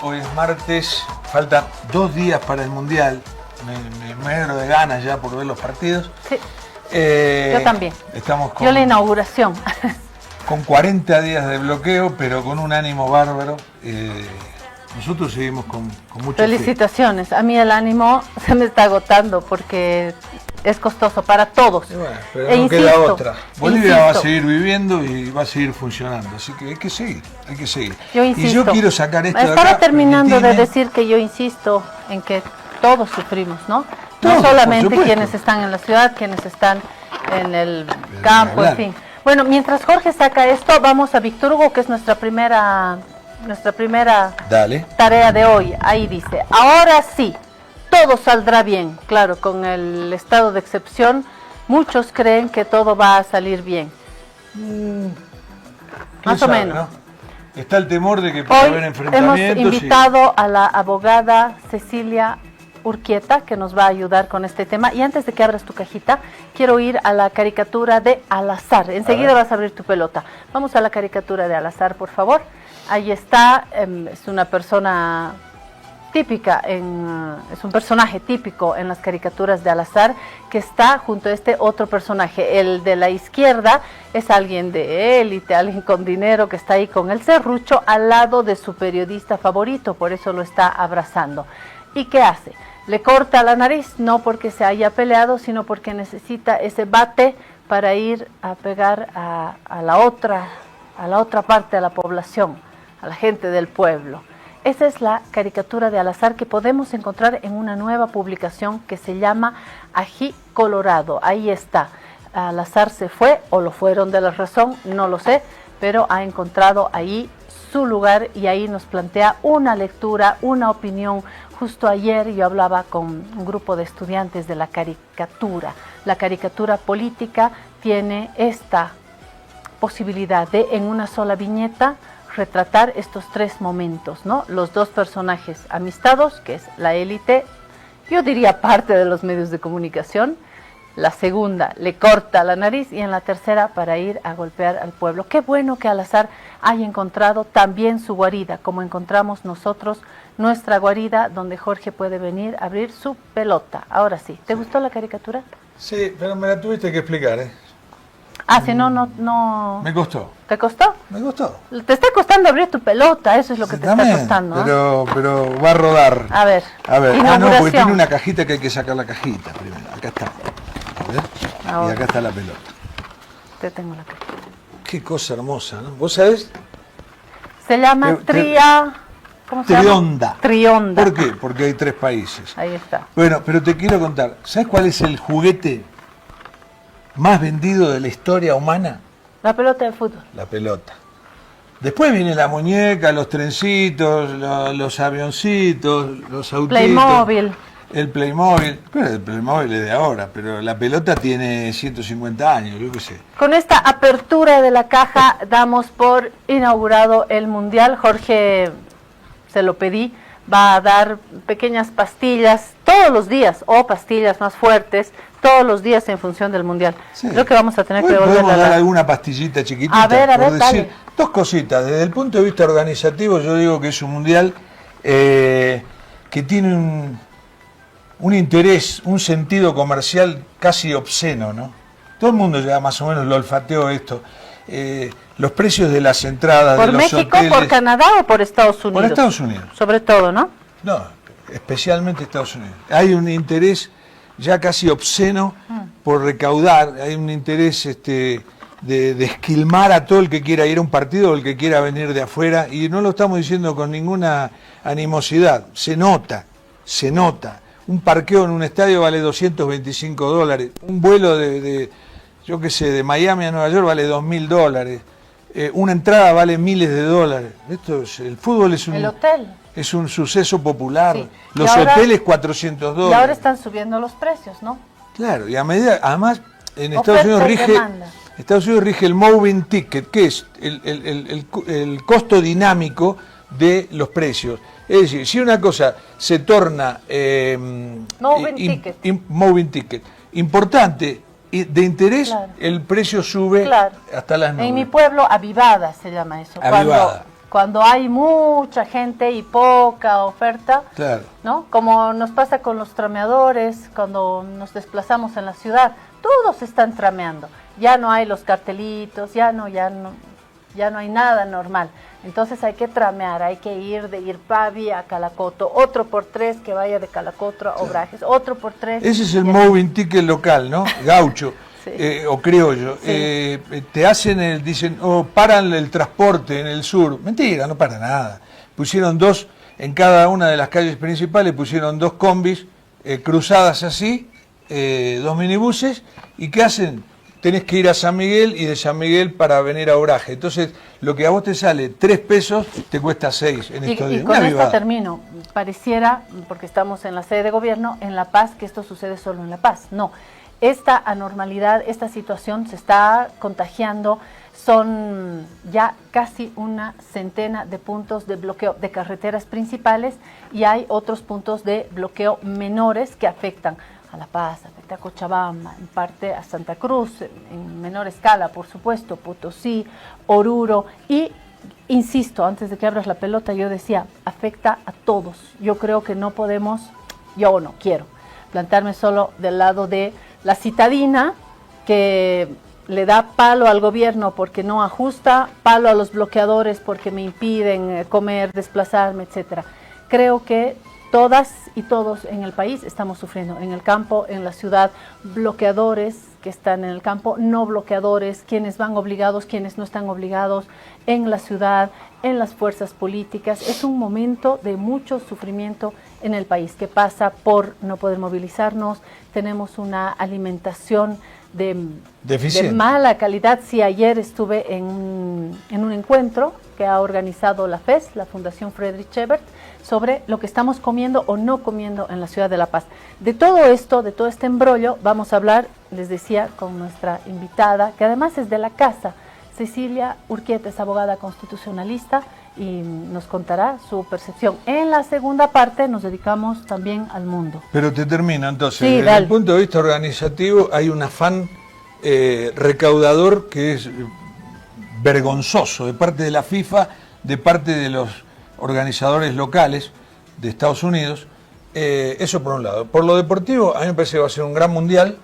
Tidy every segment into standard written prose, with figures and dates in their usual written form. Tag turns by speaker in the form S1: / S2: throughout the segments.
S1: Hoy es martes, faltan 2 días para el Mundial. Me muero de ganas ya por ver los partidos.
S2: Sí, yo también.
S1: Estamos con,
S2: yo la inauguración.
S1: Con 40 días de bloqueo, pero con un ánimo bárbaro. Nosotros seguimos con mucha
S2: felicitaciones. A mí el ánimo se me está agotando porque es costoso para todos.
S1: Bueno, pero no queda otra. Bolivia va a seguir viviendo y va a seguir funcionando, así que hay que seguir, hay que seguir.
S2: Yo insisto.
S1: Y yo quiero sacar esto de acá.
S2: Estaba terminando de decir que yo insisto en que todos sufrimos, ¿no?
S1: Todos,
S2: no solamente quienes están en la ciudad, quienes están en el campo, en fin. Bueno, mientras Jorge saca esto, vamos a Víctor Hugo, que es nuestra primera tarea de hoy. Ahí dice, ahora sí, todo saldrá bien. Claro, con el estado de excepción, muchos creen que todo va a salir bien. Más o menos. ¿No?
S1: Está el temor de que pueda haber enfrentamientos.
S2: Hemos invitado a la abogada Cecilia Urquieta, que nos va a ayudar con este tema. Y antes de que abras tu cajita, quiero ir a la caricatura de Al-Azhar. Enseguida vas a abrir tu pelota. Vamos a la caricatura de Al-Azhar, por favor. Ahí está, es una persona típica, es un personaje típico en las caricaturas de Al-Azhar, que está junto a este otro personaje. El de la izquierda es alguien de élite, alguien con dinero que está ahí con el serrucho al lado de su periodista favorito, por eso lo está abrazando. ¿Y qué hace? Le corta la nariz, no porque se haya peleado, sino porque necesita ese bate para ir a pegar a la otra parte de la población, a la gente del pueblo. Esa es la caricatura de Al-Azhar que podemos encontrar en una nueva publicación que se llama Ají Colorado. Ahí está. Al-Azhar se fue, o lo fueron de la razón, no lo sé, pero ha encontrado ahí su lugar y ahí nos plantea una lectura, una opinión. Justo ayer yo hablaba con un grupo de estudiantes de la caricatura. La caricatura política tiene esta posibilidad de, en una sola viñeta, retratar estos 3 momentos, ¿no? Los 2 personajes amistados, que es la élite, yo diría parte de los medios de comunicación. La segunda le corta la nariz y en la tercera para ir a golpear al pueblo. Qué bueno que Al-Azhar haya encontrado también su guarida, como encontramos nosotros nuestra guarida, donde Jorge puede venir a abrir su pelota. Ahora sí, ¿te gustó la caricatura?
S1: Sí, pero me la tuviste que explicar, ¿eh?
S2: Ah, si no...
S1: Me costó.
S2: ¿Te costó?
S1: Me costó.
S2: Te está costando abrir tu pelota, eso es lo que te está costando, ¿no?
S1: Pero va a rodar.
S2: A ver,
S1: no, porque tiene una cajita que hay que sacar la cajita primero. Acá está. A ver. Y acá está la pelota.
S2: Te tengo la cajita.
S1: Qué cosa hermosa, ¿no? ¿Vos sabés?
S2: Se llama ¿cómo se
S1: Trionda.
S2: llama? Trionda.
S1: ¿Por qué? Porque hay 3 países.
S2: Ahí está.
S1: Bueno, pero te quiero contar. ¿Sabes cuál es el juguete más vendido de la historia humana?
S2: La pelota de fútbol.
S1: La pelota. Después viene la muñeca, los trencitos, los avioncitos, los autitos.
S2: Playmobil.
S1: El Playmobil. Bueno, el Playmobil es de ahora, pero la pelota tiene 150 años, yo qué sé.
S2: Con esta apertura de la caja damos por inaugurado el Mundial. Jorge, se lo pedí, va a dar pequeñas pastillas todos los días, o pastillas más fuertes, todos los días en función del Mundial. Sí. Creo que vamos a tener que volver
S1: a dar alguna pastillita chiquitita.
S2: A ver,
S1: decir,
S2: dale.
S1: 2 cositas. Desde el punto de vista organizativo, yo digo que es un Mundial que tiene un interés, un sentido comercial casi obsceno, ¿no? Todo el mundo ya más o menos lo olfateó esto. Los precios de las entradas
S2: ¿Por
S1: de los
S2: México,
S1: hoteles,
S2: por Canadá o por Estados Unidos?
S1: Por Estados Unidos.
S2: Sobre todo, ¿no?
S1: No, especialmente Estados Unidos. Hay un interés ya casi obsceno por recaudar. Hay un interés de esquilmar a todo el que quiera ir a un partido o el que quiera venir de afuera, y no lo estamos diciendo con ninguna animosidad, se nota. Un parqueo en un estadio vale $225, un vuelo yo qué sé, de Miami a Nueva York vale $2.000, una entrada vale miles de dólares. El fútbol es
S2: el hotel
S1: es un suceso popular,
S2: sí.
S1: Los hoteles $400.
S2: Y ahora están subiendo los precios, ¿no?
S1: Claro, y además en
S2: Oferta y demanda.
S1: Estados Unidos rige el moving ticket, que es el costo dinámico de los precios. Es decir, si una cosa se torna moving ticket importante de interés, claro, el precio sube, claro, hasta las nubes.
S2: En mi pueblo, avivada se llama eso.
S1: Avivada.
S2: Cuando hay mucha gente y poca oferta,
S1: claro,
S2: ¿no? Como nos pasa con los trameadores, cuando nos desplazamos en la ciudad, todos están trameando. Ya no hay los cartelitos, ya no hay nada normal. Entonces hay que tramear, hay que ir de Irpavi a Calacoto, otro por 3 que vaya de Calacoto a Obrajes, otro por 3.
S1: Ese es el moving ticket local, ¿no? Gaucho. Sí. O criollo. Sí. Te hacen dicen, paran el transporte en el sur. Mentira, no para nada. Pusieron dos, en cada una de las calles principales, pusieron 2 combis cruzadas así, 2 minibuses, y ¿qué hacen? Tenés que ir a San Miguel y de San Miguel para venir a Obraje. Entonces, lo que a vos te sale 3 pesos, te cuesta 6 en estos días.
S2: Y con esto termino. Pareciera, porque estamos en la sede de gobierno, en La Paz, que esto sucede solo en La Paz. No. Esta anormalidad, esta situación se está contagiando, son ya casi una centena de puntos de bloqueo de carreteras principales y hay otros puntos de bloqueo menores que afectan a La Paz, afecta a Cochabamba, en parte a Santa Cruz, en menor escala, por supuesto, Potosí, Oruro y, insisto, antes de que abras la pelota, yo decía, afecta a todos. Yo creo que no podemos, yo no quiero plantarme solo del lado de la citadina, que le da palo al gobierno porque no ajusta, palo a los bloqueadores porque me impiden comer, desplazarme, etcétera. Creo que todas y todos en el país estamos sufriendo, en el campo, en la ciudad, bloqueadores que están en el campo, no bloqueadores, quienes van obligados, quienes no están obligados, en la ciudad, en las fuerzas políticas. Es un momento de mucho sufrimiento en el país, que pasa por no poder movilizarnos, tenemos una alimentación de mala calidad. Sí, ayer estuve en un encuentro que ha organizado la FES, la Fundación Friedrich Ebert, sobre lo que estamos comiendo o no comiendo en la ciudad de La Paz. De todo esto, de todo este embrollo, vamos a hablar, les decía, con nuestra invitada, que además es de la casa. Cecilia Urquieta es abogada constitucionalista y nos contará su percepción. En la segunda parte nos dedicamos también al mundo.
S1: Pero te termino entonces.
S2: Sí,
S1: desde el punto de vista organizativo hay un afán recaudador que es vergonzoso de parte de la FIFA, de parte de los organizadores locales de Estados Unidos. Eso por un lado. Por lo deportivo, a mí me parece que va a ser un gran mundial.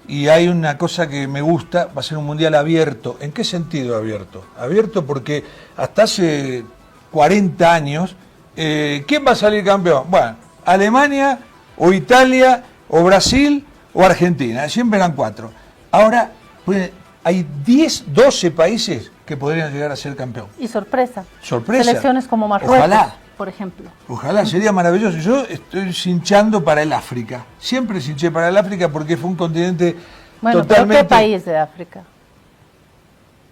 S1: Y hay una cosa que me gusta, va a ser un mundial abierto. ¿En qué sentido abierto? Abierto porque hasta hace 40 años, ¿quién va a salir campeón? Bueno, Alemania, o Italia, o Brasil, o Argentina. Siempre eran 4. Ahora pues, hay 10, 12 países que podrían llegar a ser campeón.
S2: Y sorpresa.
S1: Sorpresa.
S2: Selecciones como Marruecos.
S1: Ojalá.
S2: Por ejemplo.
S1: Ojalá, sería maravilloso. Yo estoy cinchando para el África. Siempre cinché para el África porque fue un continente totalmente...
S2: ¿Pero qué país de África?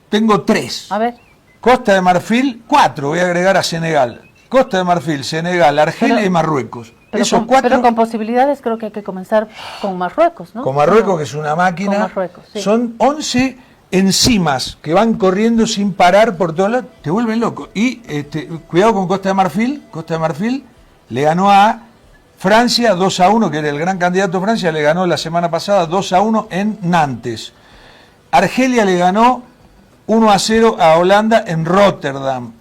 S1: Tengo 3.
S2: A ver.
S1: Costa de Marfil, 4. Voy a agregar a Senegal. Costa de Marfil, Senegal, Argelia y Marruecos. Esos 4.
S2: Pero con posibilidades creo que hay que comenzar con Marruecos, ¿no?
S1: Con Marruecos, que es una máquina.
S2: Con Marruecos, sí.
S1: Son 11 enzimas que van corriendo sin parar por todos lados, te vuelven loco. Y cuidado con Costa de Marfil. Costa de Marfil le ganó a Francia 2-1, que era el gran candidato. Francia le ganó la semana pasada 2-1 en Nantes. Argelia le ganó 1-0 a Holanda en Rotterdam.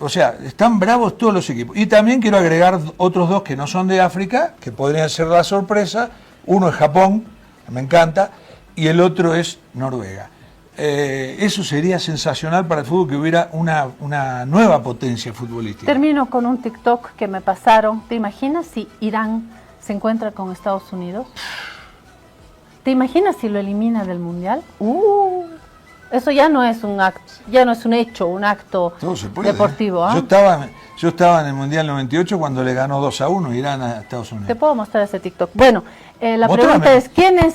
S1: O sea, están bravos todos los equipos. Y también quiero agregar otros 2 que no son de África, que podrían ser la sorpresa. Uno es Japón, me encanta, y el otro es Noruega. Eso sería sensacional para el fútbol, que hubiera una nueva potencia futbolística.
S2: Termino con un TikTok que me pasaron. ¿Te imaginas si Irán se encuentra con Estados Unidos. ¿Te imaginas si lo elimina del Mundial? Eso ya no es un acto, ya no es un hecho, un acto deportivo. ¿Ah?
S1: Yo estaba en el Mundial 98 cuando le ganó 2-1 Irán a Estados Unidos.
S2: Te puedo mostrar ese TikTok. Bueno, la pregunta es, ¿quién es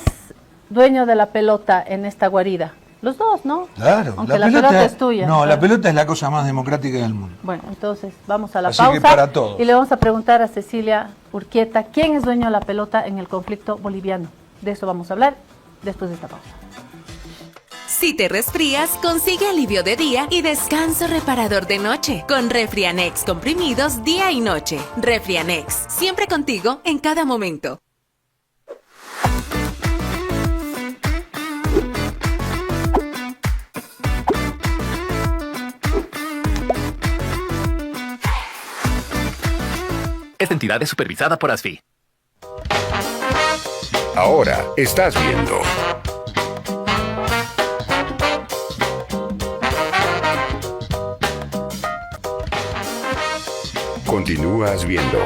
S2: dueño de la pelota en esta guarida? Los dos, ¿no?
S1: Claro.
S2: Aunque la pelota es tuya.
S1: No, la pelota es la cosa más democrática del mundo.
S2: Bueno, entonces vamos a la
S1: Así
S2: pausa
S1: que para todos.
S2: y le vamos a preguntar a Cecilia Urquieta, ¿quién es dueño de la pelota en el conflicto boliviano? De eso vamos a hablar después de esta pausa.
S3: Si te resfrías, consigue alivio de día y descanso reparador de noche con Refrianex comprimidos día y noche. Refrianex, siempre contigo en cada momento.
S4: Esta entidad es supervisada por ASFI.
S5: Ahora estás viendo Continúas viendo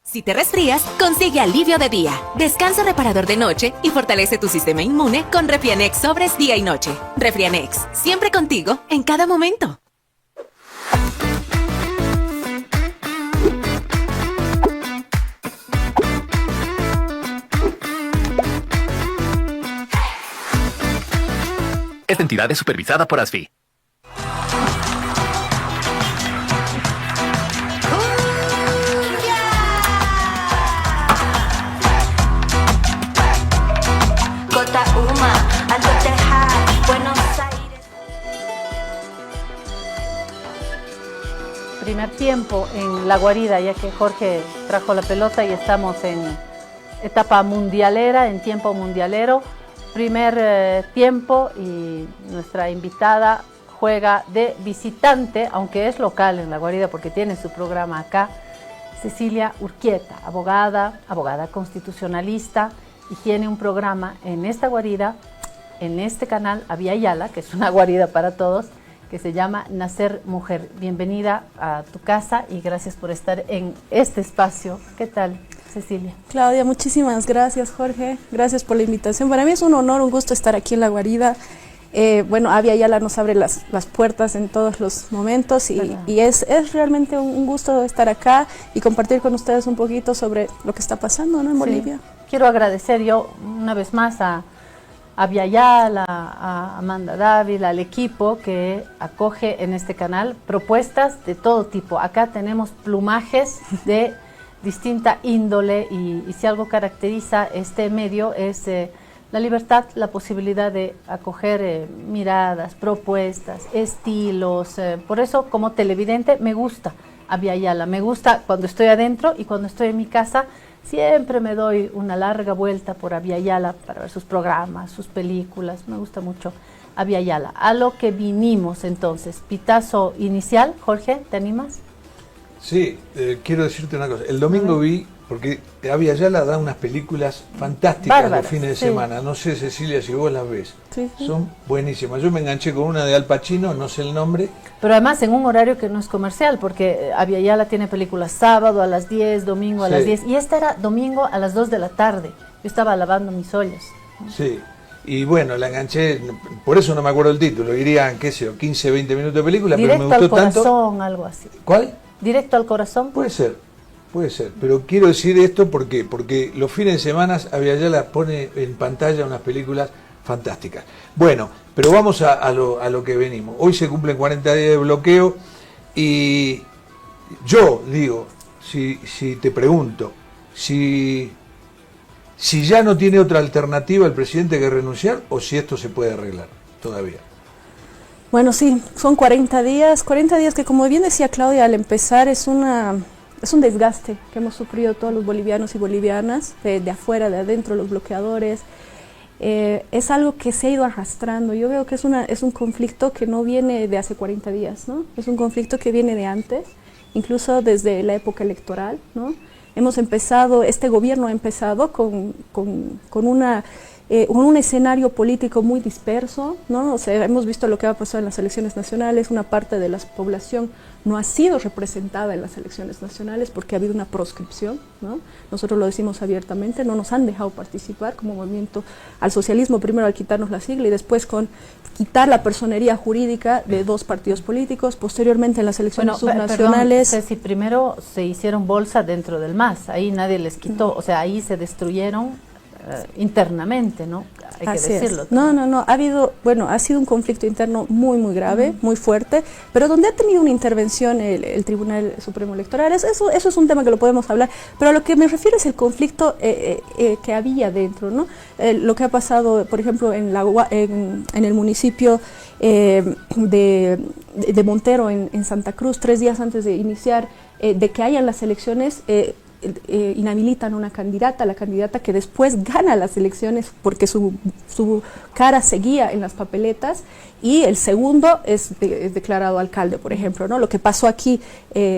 S3: Si te resfrías, consigue alivio de día, descanso reparador de noche y fortalece tu sistema inmune con Refrianex sobres día y noche. Refrianex, siempre contigo en cada momento.
S4: Esta entidad es supervisada por ASFI.
S2: Primer tiempo en la guarida, ya que Jorge trajo la pelota y estamos en etapa mundialera, en tiempo mundialero. Primer tiempo y nuestra invitada juega de visitante, aunque es local en la guarida porque tiene su programa acá, Cecilia Urquieta, abogada constitucionalista, y tiene un programa en esta guarida, en este canal Aviala, que es una guarida para todos, que se llama Nacer Mujer. Bienvenida a tu casa y gracias por estar en este espacio. ¿Qué tal, Cecilia?
S6: Claudia, muchísimas gracias, Jorge. Gracias por la invitación. Para mí es un honor, un gusto estar aquí en la guarida. Bueno, Aviala nos abre las puertas en todos los momentos y es realmente un gusto estar acá y compartir con ustedes un poquito sobre lo que está pasando, ¿no?, en Bolivia.
S2: Quiero agradecer yo una vez más a Aviala, a Amanda Dávila, al equipo que acoge en este canal propuestas de todo tipo. Acá tenemos plumajes de distinta índole y si algo caracteriza este medio es la libertad, la posibilidad de acoger miradas, propuestas, estilos. Por eso, como televidente, me gusta Aviala, me gusta cuando estoy adentro y cuando estoy en mi casa. Siempre me doy una larga vuelta por Aviala para ver sus programas, sus películas. Me gusta mucho Aviala. A lo que vinimos entonces, pitazo inicial. Jorge, ¿te animas?
S1: Sí, quiero decirte una cosa. El domingo vi, porque Aviala da unas películas fantásticas
S2: Bárbaras,
S1: los fines de semana. No sé, Cecilia, si vos las ves.
S6: Sí.
S1: Son buenísimas. Yo me enganché con una de Al Pacino, no sé el nombre.
S2: Pero además en un horario que no es comercial, porque Aviala tiene películas sábado a las 10, domingo a las 10, y esta era domingo a las 2 de la tarde. Yo estaba lavando mis ollas.
S1: Sí, y bueno, la enganché, por eso no me acuerdo el título, irían, qué sé yo, 15, 20 minutos de película,
S2: Directo
S1: pero me gustó
S2: al corazón,
S1: tanto.
S2: algo así.
S1: ¿Cuál?
S2: Directo al corazón.
S1: Puede ser, pero quiero decir esto porque los fines de semana Aviala pone en pantalla unas películas fantásticas. Bueno, pero vamos a lo que venimos. Hoy se cumplen 40 días de bloqueo y yo digo, si te pregunto, si ya no tiene otra alternativa el presidente que renunciar o si esto se puede arreglar todavía.
S6: Bueno, sí, son 40 días que, como bien decía Claudia, al empezar es un desgaste que hemos sufrido todos los bolivianos y bolivianas, de afuera, de adentro, los bloqueadores. Es algo que se ha ido arrastrando. Yo veo que es un conflicto que no viene de hace 40 días, ¿no? Es un conflicto que viene de antes, incluso desde la época electoral, ¿no? Este gobierno ha empezado con una con un escenario político muy disperso, ¿no? O sea, hemos visto lo que ha pasado en las elecciones nacionales, una parte de la población no ha sido representada en las elecciones nacionales porque ha habido una proscripción, ¿no? Nosotros lo decimos abiertamente, no nos han dejado participar como movimiento al socialismo, primero al quitarnos la sigla y después con quitar la personería jurídica de 2 partidos políticos, posteriormente en las elecciones subnacionales.
S2: Perdón, Ceci, primero se hicieron bolsa dentro del MAS, ahí nadie les quitó, o sea, ahí se destruyeron internamente, ¿no? Hay que decirlo.
S6: No, ha sido un conflicto interno muy grave, muy fuerte, pero donde ha tenido una intervención el Tribunal Supremo Electoral, eso es un tema que lo podemos hablar, pero a lo que me refiero es el conflicto que había dentro, ¿no? Lo que ha pasado, por ejemplo, en el municipio de Montero, en Santa Cruz, 3 días antes de iniciar, de que hayan las elecciones, inhabilitan a una candidata, la candidata que después gana las elecciones porque su cara seguía en las papeletas, y el segundo es declarado alcalde, por ejemplo, ¿no? Lo que pasó aquí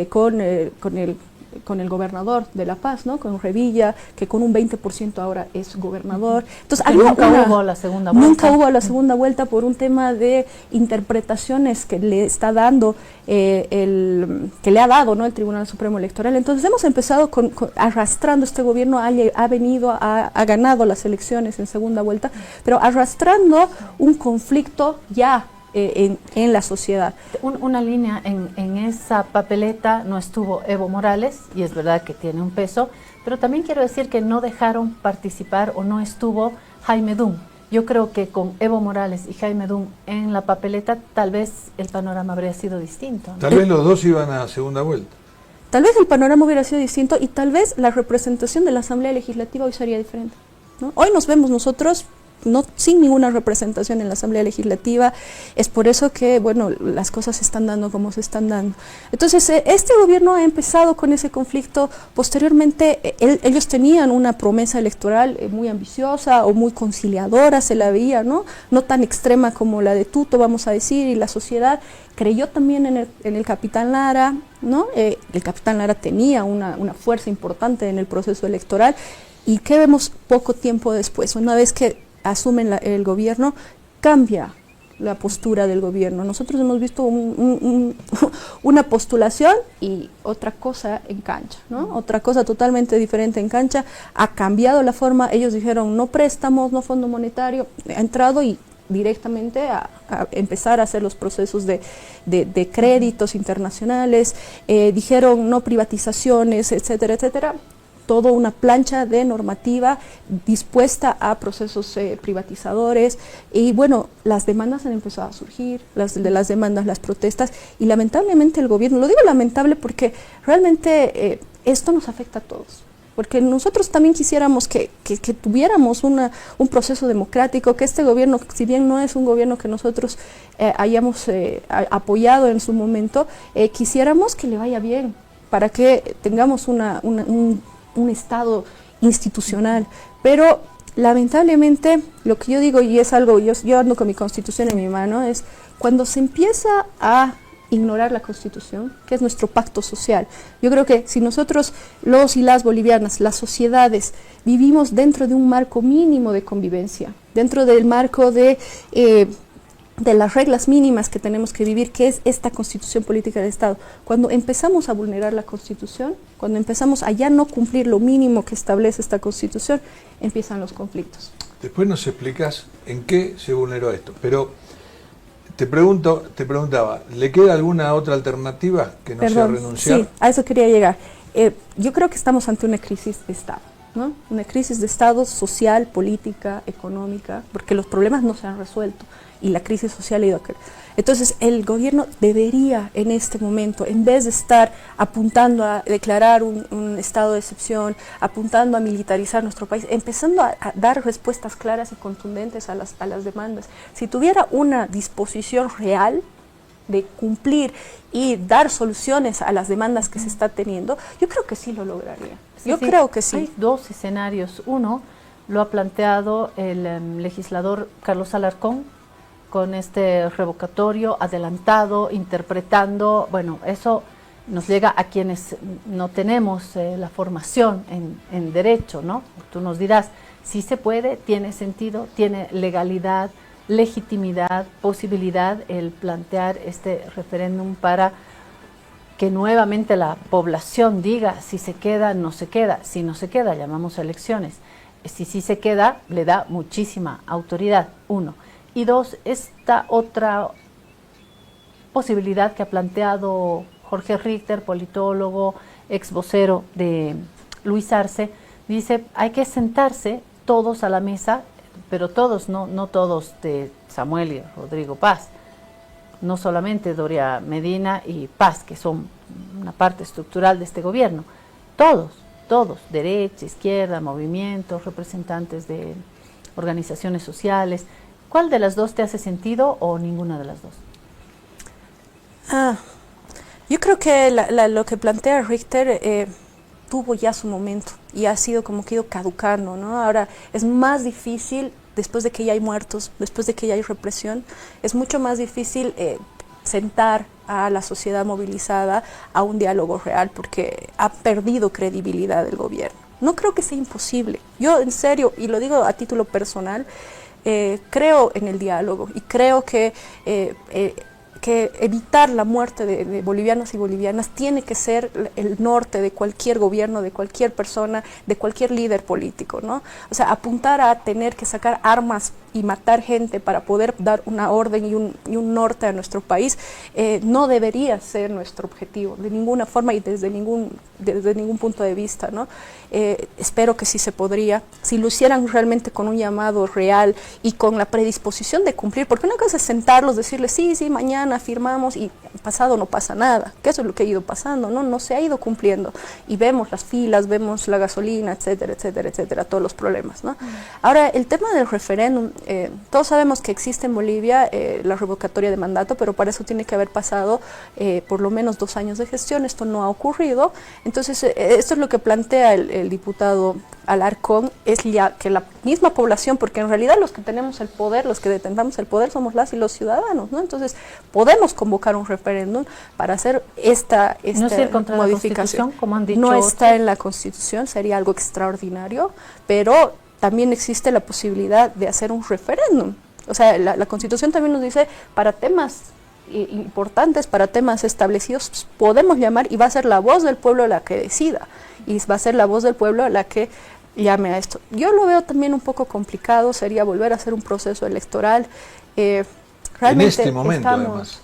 S6: con el gobernador de La Paz, ¿no? Con Revilla, que con un 20% ahora es gobernador. Entonces,
S2: nunca hubo la segunda vuelta.
S6: Nunca hubo la segunda vuelta por un tema de interpretaciones que le está dando, que le ha dado, ¿no? El Tribunal Supremo Electoral. Entonces hemos empezado arrastrando, este gobierno ha ganado las elecciones en segunda vuelta, pero arrastrando un conflicto ya en la sociedad.
S2: Una línea en esa papeleta no estuvo Evo Morales, y es verdad que tiene un peso, pero también quiero decir que no dejaron participar o no estuvo Jaime Dum. Yo creo que con Evo Morales y Jaime Dum en la papeleta, tal vez el panorama habría sido distinto, ¿no?
S1: Tal vez los dos iban a segunda vuelta.
S6: Tal vez el panorama hubiera sido distinto y tal vez la representación de la Asamblea Legislativa hoy sería diferente, ¿no? Hoy nos vemos nosotros sin ninguna representación en la Asamblea Legislativa. Es por eso que, bueno, las cosas se están dando como se están dando. Entonces, este gobierno ha empezado con ese conflicto. Posteriormente, ellos tenían una promesa electoral muy ambiciosa o muy conciliadora, se la veía, ¿no? No tan extrema como la de Tuto, vamos a decir, y la sociedad creyó también en el capitán Lara, ¿no? El capitán Lara tenía una fuerza importante en el proceso electoral. ¿Y qué vemos poco tiempo después? Una vez que asumen el gobierno, cambia la postura del gobierno. Nosotros hemos visto una postulación y otra cosa en cancha, ¿no? Otra cosa totalmente diferente en cancha. Ha cambiado la forma. Ellos dijeron no préstamos, no fondo monetario. Ha entrado y directamente a empezar a hacer los procesos de créditos internacionales. Dijeron no privatizaciones, etcétera, etcétera. Toda una plancha de normativa dispuesta a procesos privatizadores, y bueno, las demandas han empezado a surgir, las demandas, las protestas, y lamentablemente el gobierno, lo digo lamentable porque realmente esto nos afecta a todos, porque nosotros también quisiéramos que tuviéramos un proceso democrático, que este gobierno, si bien no es un gobierno que nosotros hayamos apoyado en su momento, quisiéramos que le vaya bien, para que tengamos un Estado institucional, pero lamentablemente lo que yo digo, y es algo, yo ando con mi Constitución en mi mano, es cuando se empieza a ignorar la Constitución, que es nuestro pacto social. Yo creo que si nosotros, los y las bolivianas, las sociedades, vivimos dentro de un marco mínimo de convivencia, dentro del marco de las reglas mínimas que tenemos que vivir, que es esta Constitución Política del Estado. Cuando empezamos a vulnerar la Constitución, cuando empezamos a ya no cumplir lo mínimo que establece esta Constitución, empiezan los conflictos.
S1: Después nos explicas en qué se vulneró esto, pero te preguntaba, ¿le queda alguna otra alternativa que no sea renunciar?
S6: Sí, a eso quería llegar. Yo creo que estamos ante una crisis de Estado, ¿no? Una crisis de Estado social, política, económica, porque los problemas no se han resuelto y la crisis social ha ido a caer. Entonces el gobierno debería en este momento, en vez de estar apuntando a declarar un estado de excepción, apuntando a militarizar nuestro país, empezando a dar respuestas claras y contundentes a las demandas. Si tuviera una disposición real de cumplir y dar soluciones a las demandas que se está teniendo, yo creo que sí lo lograría. Yo creo que sí.
S2: Hay 2 escenarios. Uno lo ha planteado el legislador Carlos Alarcón, con este revocatorio adelantado, interpretando, bueno, eso nos llega a quienes no tenemos la formación en derecho, ¿no? Tú nos dirás, sí se puede, tiene sentido, tiene legalidad, legitimidad, posibilidad el plantear este referéndum para que nuevamente la población diga si se queda, no se queda. Si no se queda, llamamos a elecciones. Si sí se queda, le da muchísima autoridad, uno. Y dos, esta otra posibilidad que ha planteado Jorge Richter, politólogo, ex vocero de Luis Arce, dice, hay que sentarse todos a la mesa, pero todos, no todos de Samuel y Rodrigo Paz, no solamente Doria Medina y Paz, que son una parte estructural de este gobierno, todos, derecha, izquierda, movimientos, representantes de organizaciones sociales. ¿Cuál de las dos te hace sentido o ninguna de las dos?
S6: Yo creo que lo que plantea Richter tuvo ya su momento y ha sido como que ido caducando, ¿no? Ahora es más difícil, después de que ya hay muertos, después de que ya hay represión, es mucho más difícil sentar a la sociedad movilizada a un diálogo real porque ha perdido credibilidad el gobierno. No creo que sea imposible. Yo en serio, y lo digo a título personal, creo en el diálogo y creo que evitar la muerte de bolivianos y bolivianas tiene que ser el norte de cualquier gobierno, de cualquier persona, de cualquier líder político, ¿no? O sea, apuntar a tener que sacar armas y matar gente para poder dar una orden y un norte a nuestro país no debería ser nuestro objetivo de ninguna forma y desde ningún punto de vista, ¿no? Espero que sí se podría, si lo hicieran realmente con un llamado real y con la predisposición de cumplir, porque una cosa es sentarlos, decirles sí, mañana firmamos y pasado no pasa nada, que eso es lo que ha ido pasando, no se ha ido cumpliendo y vemos las filas, vemos la gasolina, etcétera, etcétera, etcétera, todos los problemas, ¿no? Ahora, el tema del referéndum, todos sabemos que existe en Bolivia la revocatoria de mandato, pero para eso tiene que haber pasado por lo menos 2 años de gestión. Esto no ha ocurrido. Entonces, esto es lo que plantea el diputado Alarcón, es ya que la misma población, porque en realidad los que tenemos el poder, los que detentamos el poder somos las y los ciudadanos, ¿no? Entonces, podemos convocar un referéndum para hacer esta
S2: ¿No es ir contra
S6: modificación.
S2: la Constitución, como han dicho
S6: No
S2: otros?
S6: está en la Constitución, sería algo extraordinario, pero también existe la posibilidad de hacer un referéndum. O sea, la Constitución también nos dice, para temas importantes, para temas establecidos, pues, podemos llamar y va a ser la voz del pueblo la que decida, y va a ser la voz del pueblo la que llame a esto. Yo lo veo también un poco complicado, sería volver a hacer un proceso electoral. Realmente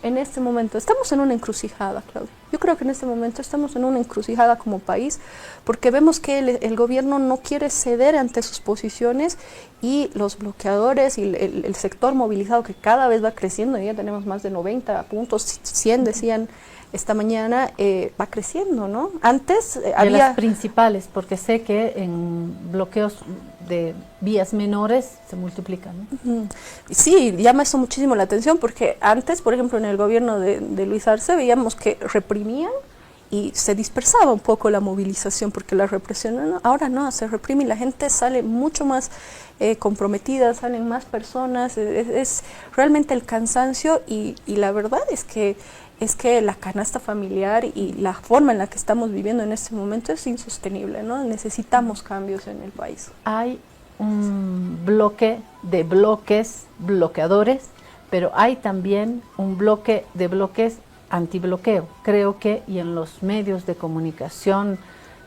S6: en este momento estamos en una encrucijada, Claudia. Yo creo que en este momento estamos en una encrucijada como país, porque vemos que el gobierno no quiere ceder ante sus posiciones y los bloqueadores y el sector movilizado que cada vez va creciendo, ya tenemos más de 90 puntos, 100 decían esta mañana, va creciendo, ¿no? Antes había...
S2: las principales, porque sé que en bloqueos de vías menores se multiplican, ¿no?
S6: Sí, llama eso muchísimo la atención, porque antes, por ejemplo, en el gobierno de Luis Arce veíamos que reprimían y se dispersaba un poco la movilización, porque la represión, ahora no, se reprime y la gente sale mucho más comprometida, salen más personas, es realmente el cansancio y la verdad es que la canasta familiar y la forma en la que estamos viviendo en este momento es insostenible, ¿no? Necesitamos cambios en el país.
S2: Hay un bloque de bloques bloqueadores, pero hay también un bloque de bloques antibloqueo. Creo que, y en los medios de comunicación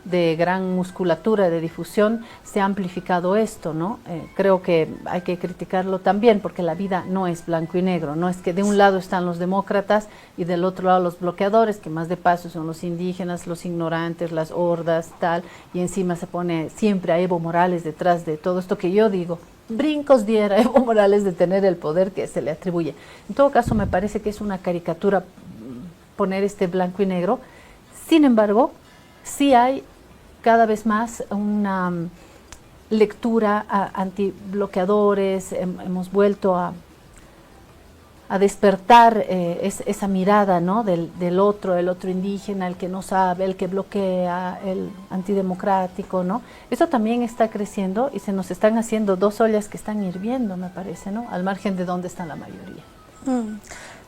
S2: de gran musculatura de difusión se ha amplificado esto, ¿no? Creo que hay que criticarlo también, porque la vida no es blanco y negro, no es que de un lado están los demócratas y del otro lado los bloqueadores, que más de paso son los indígenas, los ignorantes, las hordas, tal, y encima se pone siempre a Evo Morales detrás de todo esto que yo digo. Brincos diera Evo Morales de tener el poder que se le atribuye. En todo caso, me parece que es una caricatura poner este blanco y negro. Sin embargo, sí hay cada vez más una lectura antibloqueadores, hemos vuelto a despertar esa mirada, ¿no? del otro, el otro indígena, el que no sabe, el que bloquea, el antidemocrático, ¿no? Eso también está creciendo y se nos están haciendo 2 ollas que están hirviendo, me parece, ¿no? Al margen de dónde está la mayoría.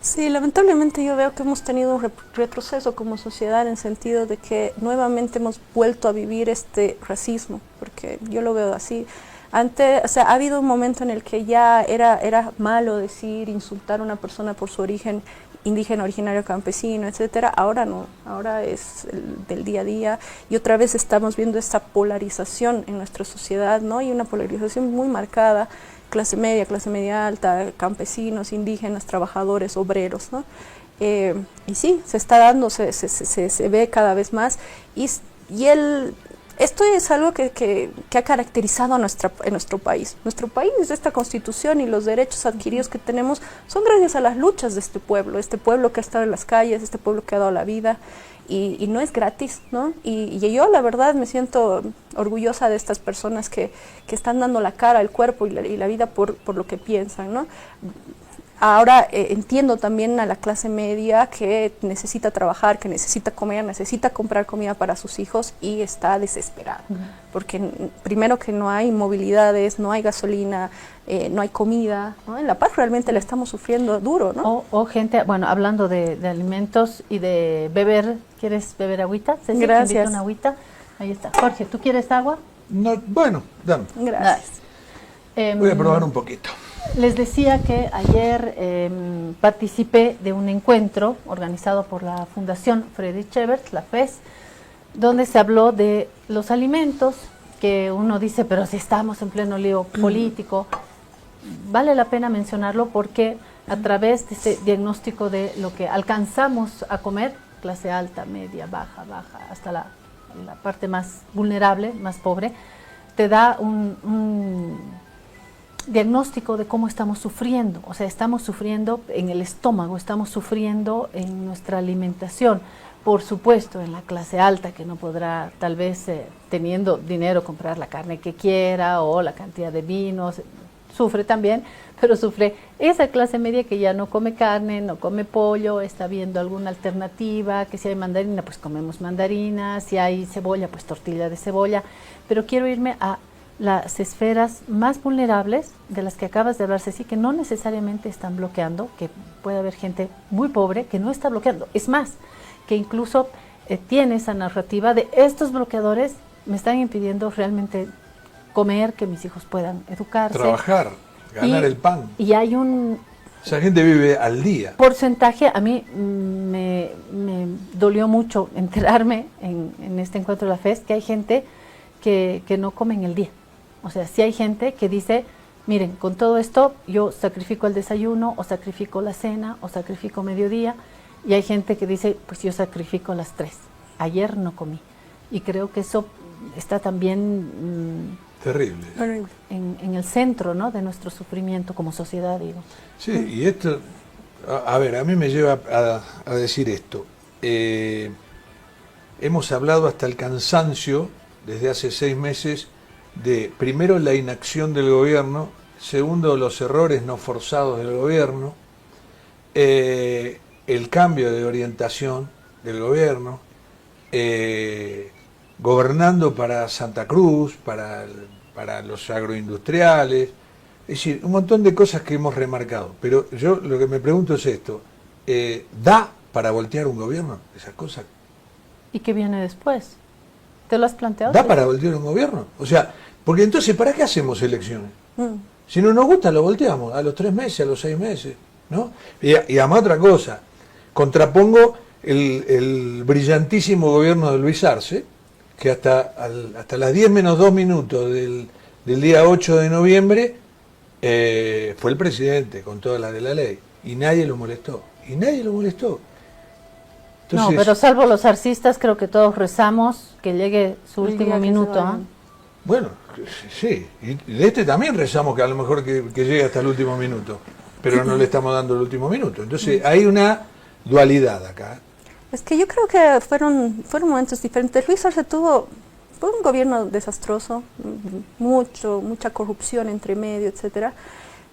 S6: Sí, lamentablemente yo veo que hemos tenido un retroceso como sociedad en el sentido de que nuevamente hemos vuelto a vivir este racismo, porque yo lo veo así. Antes, o sea, ha habido un momento en el que ya era malo decir, insultar a una persona por su origen indígena, originario, campesino, etcétera. Ahora no, ahora es del día a día, y otra vez estamos viendo esta polarización en nuestra sociedad, ¿no? Y una polarización muy marcada, clase media alta, campesinos, indígenas, trabajadores, obreros, ¿no? Y sí, se está dando, se ve cada vez más, y esto es algo que ha caracterizado a nuestro país. Nuestro país, esta constitución y los derechos adquiridos que tenemos son gracias a las luchas de este pueblo que ha estado en las calles, este pueblo que ha dado la vida, y no es gratis, ¿no? Y yo la verdad me siento orgullosa de estas personas que están dando la cara, el cuerpo y la vida por lo que piensan, ¿no? Ahora entiendo también a la clase media que necesita trabajar, que necesita comer, necesita comprar comida para sus hijos y está desesperada. Porque primero que no hay movilidades, no hay gasolina, no hay comida, ¿no? En La Paz realmente la estamos sufriendo duro, ¿no?
S2: O gente, bueno, hablando de alimentos y de beber, ¿quieres beber agüita? Ceci,
S6: Gracias.
S2: te invito una agüita. Ahí está. Jorge, ¿tú quieres agua?
S1: No, bueno, dame.
S6: Gracias.
S1: Voy a probar un poquito.
S2: Les decía que ayer participé de un encuentro organizado por la Fundación Friedrich Ebert, la FES, donde se habló de los alimentos, que uno dice, pero si estamos en pleno lío político, vale la pena mencionarlo porque a través de este diagnóstico de lo que alcanzamos a comer, clase alta, media, baja, hasta la parte más vulnerable, más pobre, te da un diagnóstico de cómo estamos sufriendo. O sea, estamos sufriendo en el estómago, estamos sufriendo en nuestra alimentación. Por supuesto, en la clase alta, que no podrá, tal vez teniendo dinero, comprar la carne que quiera o la cantidad de vinos, sufre también, pero sufre esa clase media que ya no come carne, no come pollo, está viendo alguna alternativa, que si hay mandarina, pues comemos mandarina, si hay cebolla, pues tortilla de cebolla. Pero quiero irme a las esferas más vulnerables de las que acabas de hablar, Ceci, que no necesariamente están bloqueando, que puede haber gente muy pobre que no está bloqueando. Es más, que incluso tiene esa narrativa de estos bloqueadores me están impidiendo realmente comer, que mis hijos puedan educarse.
S1: Trabajar, ganar el pan.
S2: Y hay un
S1: Esa gente vive al día.
S2: porcentaje, a mí me dolió mucho enterarme en este encuentro de la FES, que hay gente que no come en el día. O sea, sí hay gente que dice, miren, con todo esto yo sacrifico el desayuno, o sacrifico la cena, o sacrifico mediodía, y hay gente que dice, pues yo sacrifico las 3. Ayer no comí. Y creo que eso está también
S1: Terrible.
S2: en el centro, ¿no?, de nuestro sufrimiento como sociedad, digo.
S1: Sí, y esto, a ver, a mí me lleva a decir esto. Hemos hablado hasta el cansancio desde hace 6 meses de, primero, la inacción del gobierno, segundo, los errores no forzados del gobierno, el cambio de orientación del gobierno, gobernando para Santa Cruz, para los agroindustriales, es decir, un montón de cosas que hemos remarcado. Pero yo lo que me pregunto es esto, ¿da para voltear un gobierno esas cosas?
S2: ¿Y qué viene después? ¿Te lo has planteado?
S1: ¿Da para voltear un gobierno? O sea, porque entonces, ¿para qué hacemos elecciones? Si no nos gusta, lo volteamos a los 3 meses, a los 6 meses, ¿no? Y además otra cosa, contrapongo el brillantísimo gobierno de Luis Arce, que hasta las 10 menos 2 minutos del día 8 de noviembre fue el presidente con todas las de la ley, y nadie lo molestó, Entonces,
S2: no, pero salvo los arcistas, creo que todos rezamos que llegue su último minuto. ¿Ah?
S1: Bueno, sí, y de este también rezamos que a lo mejor que llegue hasta el último minuto, pero no le estamos dando el último minuto. Entonces hay una dualidad acá.
S6: Es que yo creo que fueron momentos diferentes. Luis Arce fue un gobierno desastroso, mucha corrupción entre medio, etcétera.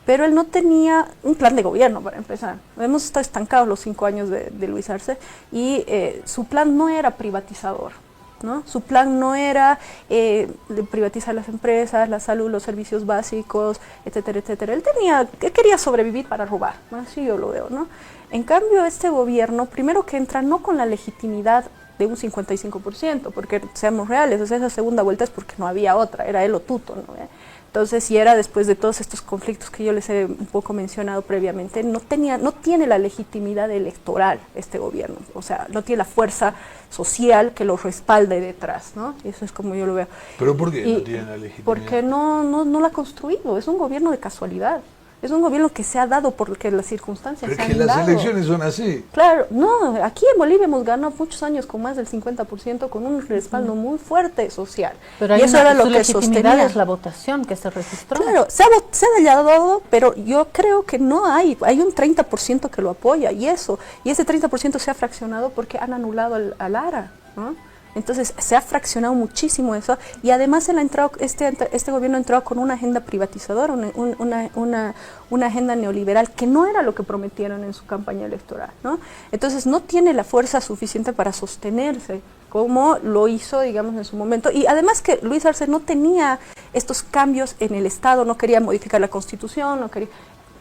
S6: Pero él no tenía un plan de gobierno, para empezar. Hemos estado estancados los 5 años de Luis Arce, y su plan no era privatizador, ¿no? Su plan no era privatizar las empresas, la salud, los servicios básicos, etcétera, etcétera. Él quería sobrevivir para robar, ¿no? Así yo lo veo, ¿no? En cambio, este gobierno, primero que entra no con la legitimidad de un 55%, porque seamos reales, o sea, esa segunda vuelta es porque no había otra, era él o Tuto, ¿no? Entonces, y era después de todos estos conflictos que yo les he un poco mencionado previamente, no tiene la legitimidad electoral este gobierno, o sea, no tiene la fuerza social que lo respalde detrás, ¿no? Y eso es como yo lo veo.
S1: ¿Pero por qué no tiene la legitimidad?
S6: Porque no la ha construido, es un gobierno de casualidad. Es un gobierno que se ha dado porque las circunstancias
S1: Pero
S6: se
S1: es que
S6: han
S1: las
S6: dado.
S1: elecciones son así.
S6: Claro, no, aquí en Bolivia hemos ganado muchos años con más del 50%, con un respaldo muy fuerte social.
S2: Pero
S6: y eso era lo
S2: su
S6: que
S2: legitimidad
S6: sostenía.
S2: es la votación que se registró.
S6: Claro, se ha dado, pero yo creo que no hay un 30% que lo apoya, y ese 30% se ha fraccionado porque han anulado al ARA, ¿no? Entonces se ha fraccionado muchísimo eso, y además él ha entrado, este gobierno ha entrado con una agenda privatizadora, una agenda neoliberal que no era lo que prometieron en su campaña electoral, ¿no? Entonces no tiene la fuerza suficiente para sostenerse como lo hizo, digamos, en su momento, y además que Luis Arce no tenía estos cambios en el Estado, no quería modificar la Constitución,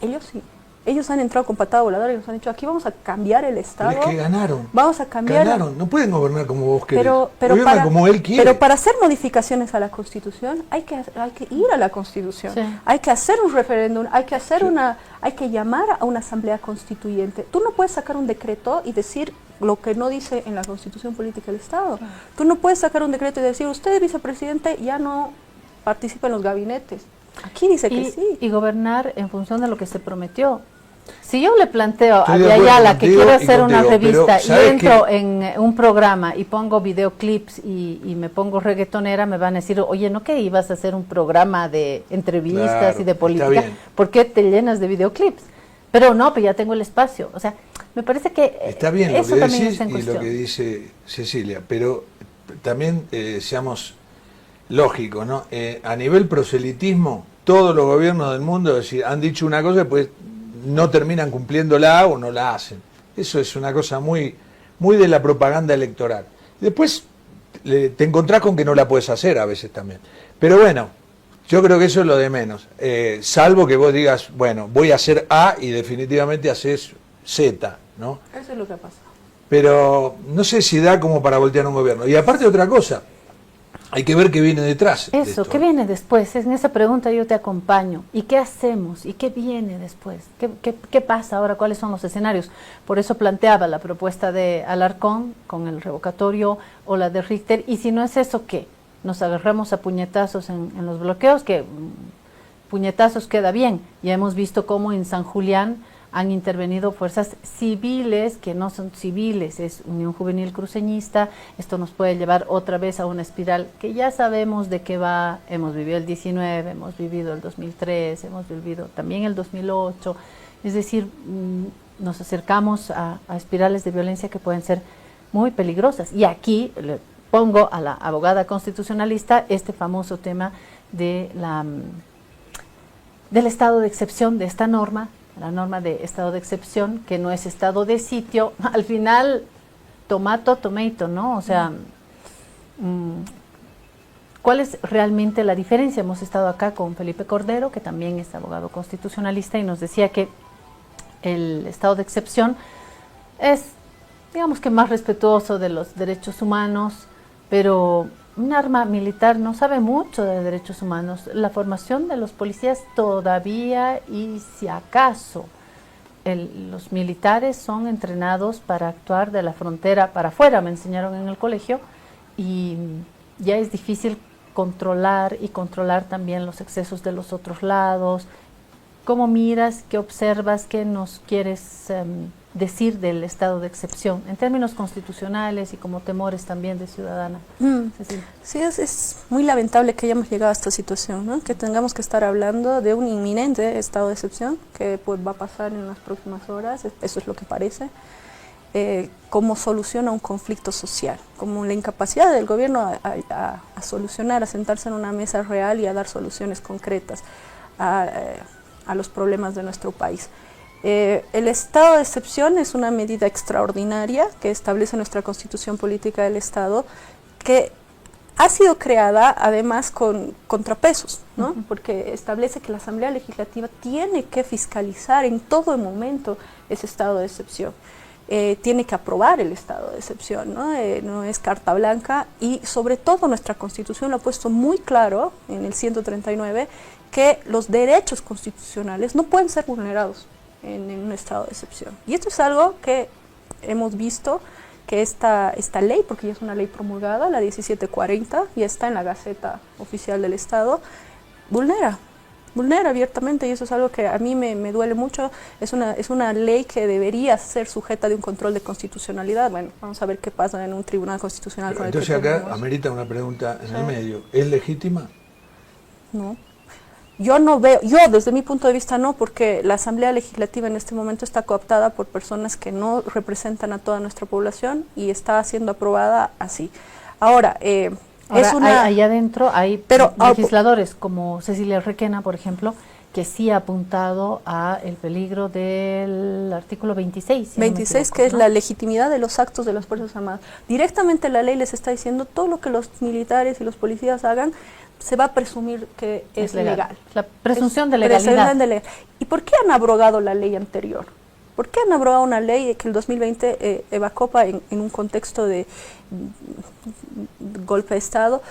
S6: ellos sí. Ellos han entrado con patada voladora y nos han dicho, aquí vamos a cambiar el Estado.
S1: Pero es que ganaron.
S6: Vamos a cambiar.
S1: Ganaron, no pueden gobernar como vos querés.
S6: Pero
S1: como él quiere.
S6: Pero para hacer modificaciones a la Constitución hay que ir a la Constitución.
S2: Sí.
S6: Hay que hacer un referéndum, hay que llamar a una asamblea constituyente. Tú no puedes sacar un decreto y decir lo que no dice en la Constitución Política del Estado. Tú no puedes sacar un decreto y decir, usted, vicepresidente, ya no participa en los gabinetes. Aquí dice que sí.
S2: Y gobernar en función de lo que se prometió. Si yo le planteo
S1: Estoy
S2: a
S1: de acuerdo
S2: Ayala que
S1: contigo
S2: quiero
S1: y
S2: hacer una
S1: contigo,
S2: revista
S1: pero
S2: y
S1: ¿sabes
S2: entro
S1: qué?
S2: en un programa y pongo videoclips y me pongo reggaetonera, me van a decir, oye, ¿no que ibas a hacer un programa de entrevistas
S1: Claro,
S2: y de
S1: está
S2: política?
S1: bien.
S2: ¿Por qué te llenas de videoclips? Pero no, pues ya tengo el espacio. O sea, me parece que
S1: Está bien lo
S2: eso
S1: que
S2: también
S1: decís
S2: está en
S1: y
S2: cuestión.
S1: lo que dice Cecilia, pero también seamos lógicos, ¿no? A nivel proselitismo, todos los gobiernos del mundo han dicho una cosa y pues no terminan cumpliéndola o no la hacen. Eso es una cosa muy de la propaganda electoral. Después te encontrás con que no la puedes hacer a veces también. Pero bueno, yo creo que eso es lo de menos. Salvo que vos digas, bueno, voy a hacer A y definitivamente haces Z, ¿no?
S6: Eso es lo que ha pasado.
S1: Pero no sé si da como para voltear un gobierno. Y aparte otra cosa, hay que ver qué viene detrás. de
S2: Eso,
S1: esto.
S2: ¿qué viene después? En esa pregunta yo te acompaño. ¿Y qué hacemos? ¿Y qué viene después? ¿Qué pasa ahora? ¿Cuáles son los escenarios? Por eso planteaba la propuesta de Alarcón con el revocatorio o la de Richter. Y si no es eso, ¿qué? Nos agarramos a puñetazos en los bloqueos, que puñetazos queda bien. Ya hemos visto cómo en San Julián han intervenido fuerzas civiles que no son civiles, es Unión Juvenil Cruceñista. Esto nos puede llevar otra vez a una espiral que ya sabemos de qué va. Hemos vivido el 19, hemos vivido el 2003, hemos vivido también el 2008. Es decir, nos acercamos a espirales de violencia que pueden ser muy peligrosas. Y aquí le pongo a la abogada constitucionalista este famoso tema de del estado de excepción de esta norma, la norma de estado de excepción, que no es estado de sitio. Al final, tomato, ¿no? O sea, ¿cuál es realmente la diferencia? Hemos estado acá con Felipe Cordero, que también es abogado constitucionalista, y nos decía que el estado de excepción es, digamos que más respetuoso de los derechos humanos, pero un arma militar no sabe mucho de derechos humanos. La formación de los policías todavía, y si acaso, los militares son entrenados para actuar de la frontera para afuera, me enseñaron en el colegio, y ya es difícil controlar también los excesos de los otros lados. ¿Cómo miras, qué observas, qué nos quieres decir del estado de excepción en términos constitucionales y como temores también de ciudadana?
S6: Sí, es muy lamentable que hayamos llegado a esta situación, ¿no? Que tengamos que estar hablando de un inminente estado de excepción que pues va a pasar en las próximas horas, eso es lo que parece, como solución a un conflicto social, como la incapacidad del gobierno a solucionar, a sentarse en una mesa real y a dar soluciones concretas a los problemas de nuestro país. El estado de excepción es una medida extraordinaria que establece nuestra Constitución Política del Estado, que ha sido creada además con contrapesos, ¿no? Porque establece que la Asamblea Legislativa tiene que fiscalizar en todo momento ese estado de excepción. tiene que aprobar el estado de excepción, ¿no? No es carta blanca, y sobre todo nuestra Constitución lo ha puesto muy claro en el 139, que los derechos constitucionales no pueden ser vulnerados en un estado de excepción. Y esto es algo que hemos visto que esta ley, porque ya es una ley promulgada, la 1740, ya está en la Gaceta Oficial del Estado, vulnera abiertamente, y eso es algo que a mí me duele mucho. Es una ley que debería ser sujeta de un control de constitucionalidad. Bueno, vamos a ver qué pasa en un tribunal constitucional.
S1: Pero entonces acá amerita una pregunta en el medio. ¿Es legítima?
S6: No. Yo no veo, desde mi punto de vista no, porque la Asamblea Legislativa en este momento está cooptada por personas que no representan a toda nuestra población y está siendo aprobada así. Ahora,
S2: allá adentro hay legisladores como Cecilia Requena, por ejemplo, que sí ha apuntado a el peligro del artículo 26. Si
S6: 26, no equivoco, que es la legitimidad de los actos de las Fuerzas Armadas. Directamente la ley les está diciendo todo lo que los militares y los policías hagan se va a presumir que es legal.
S2: La presunción de legalidad.
S6: ¿Y por qué han abrogado la ley anterior? ¿Por qué han abrogado una ley que el 2020 Evacopa en un contexto de golpe de Estado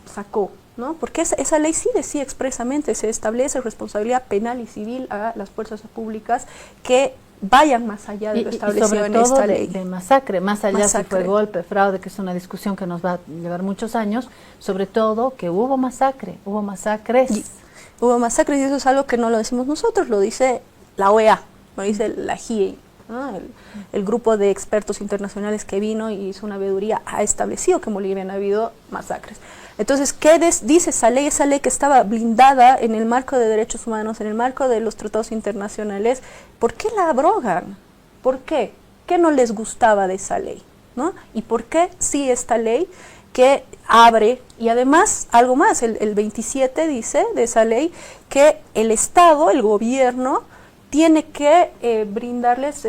S6: sacó? ¿No? Porque esa ley sí decía expresamente, se establece responsabilidad penal y civil a las fuerzas públicas que vayan más allá de lo establecido en esta ley.
S2: De masacre, más allá si fue golpe, fraude, que es una discusión que nos va a llevar muchos años, sobre todo que hubo masacres. Hubo masacres y
S6: eso es algo que no lo decimos nosotros, lo dice la OEA, lo dice la GIEI, ¿no? El grupo de expertos internacionales que vino y hizo una veeduría ha establecido que en Bolivia han habido masacres. Entonces, ¿qué dice esa ley? Esa ley que estaba blindada en el marco de derechos humanos, en el marco de los tratados internacionales, ¿por qué la abrogan? ¿Por qué? ¿Qué no les gustaba de esa ley? ¿No? ¿Y por qué sí esta ley que abre? Y además, algo más, el 27 dice de esa ley que el Estado, el gobierno, tiene que brindarles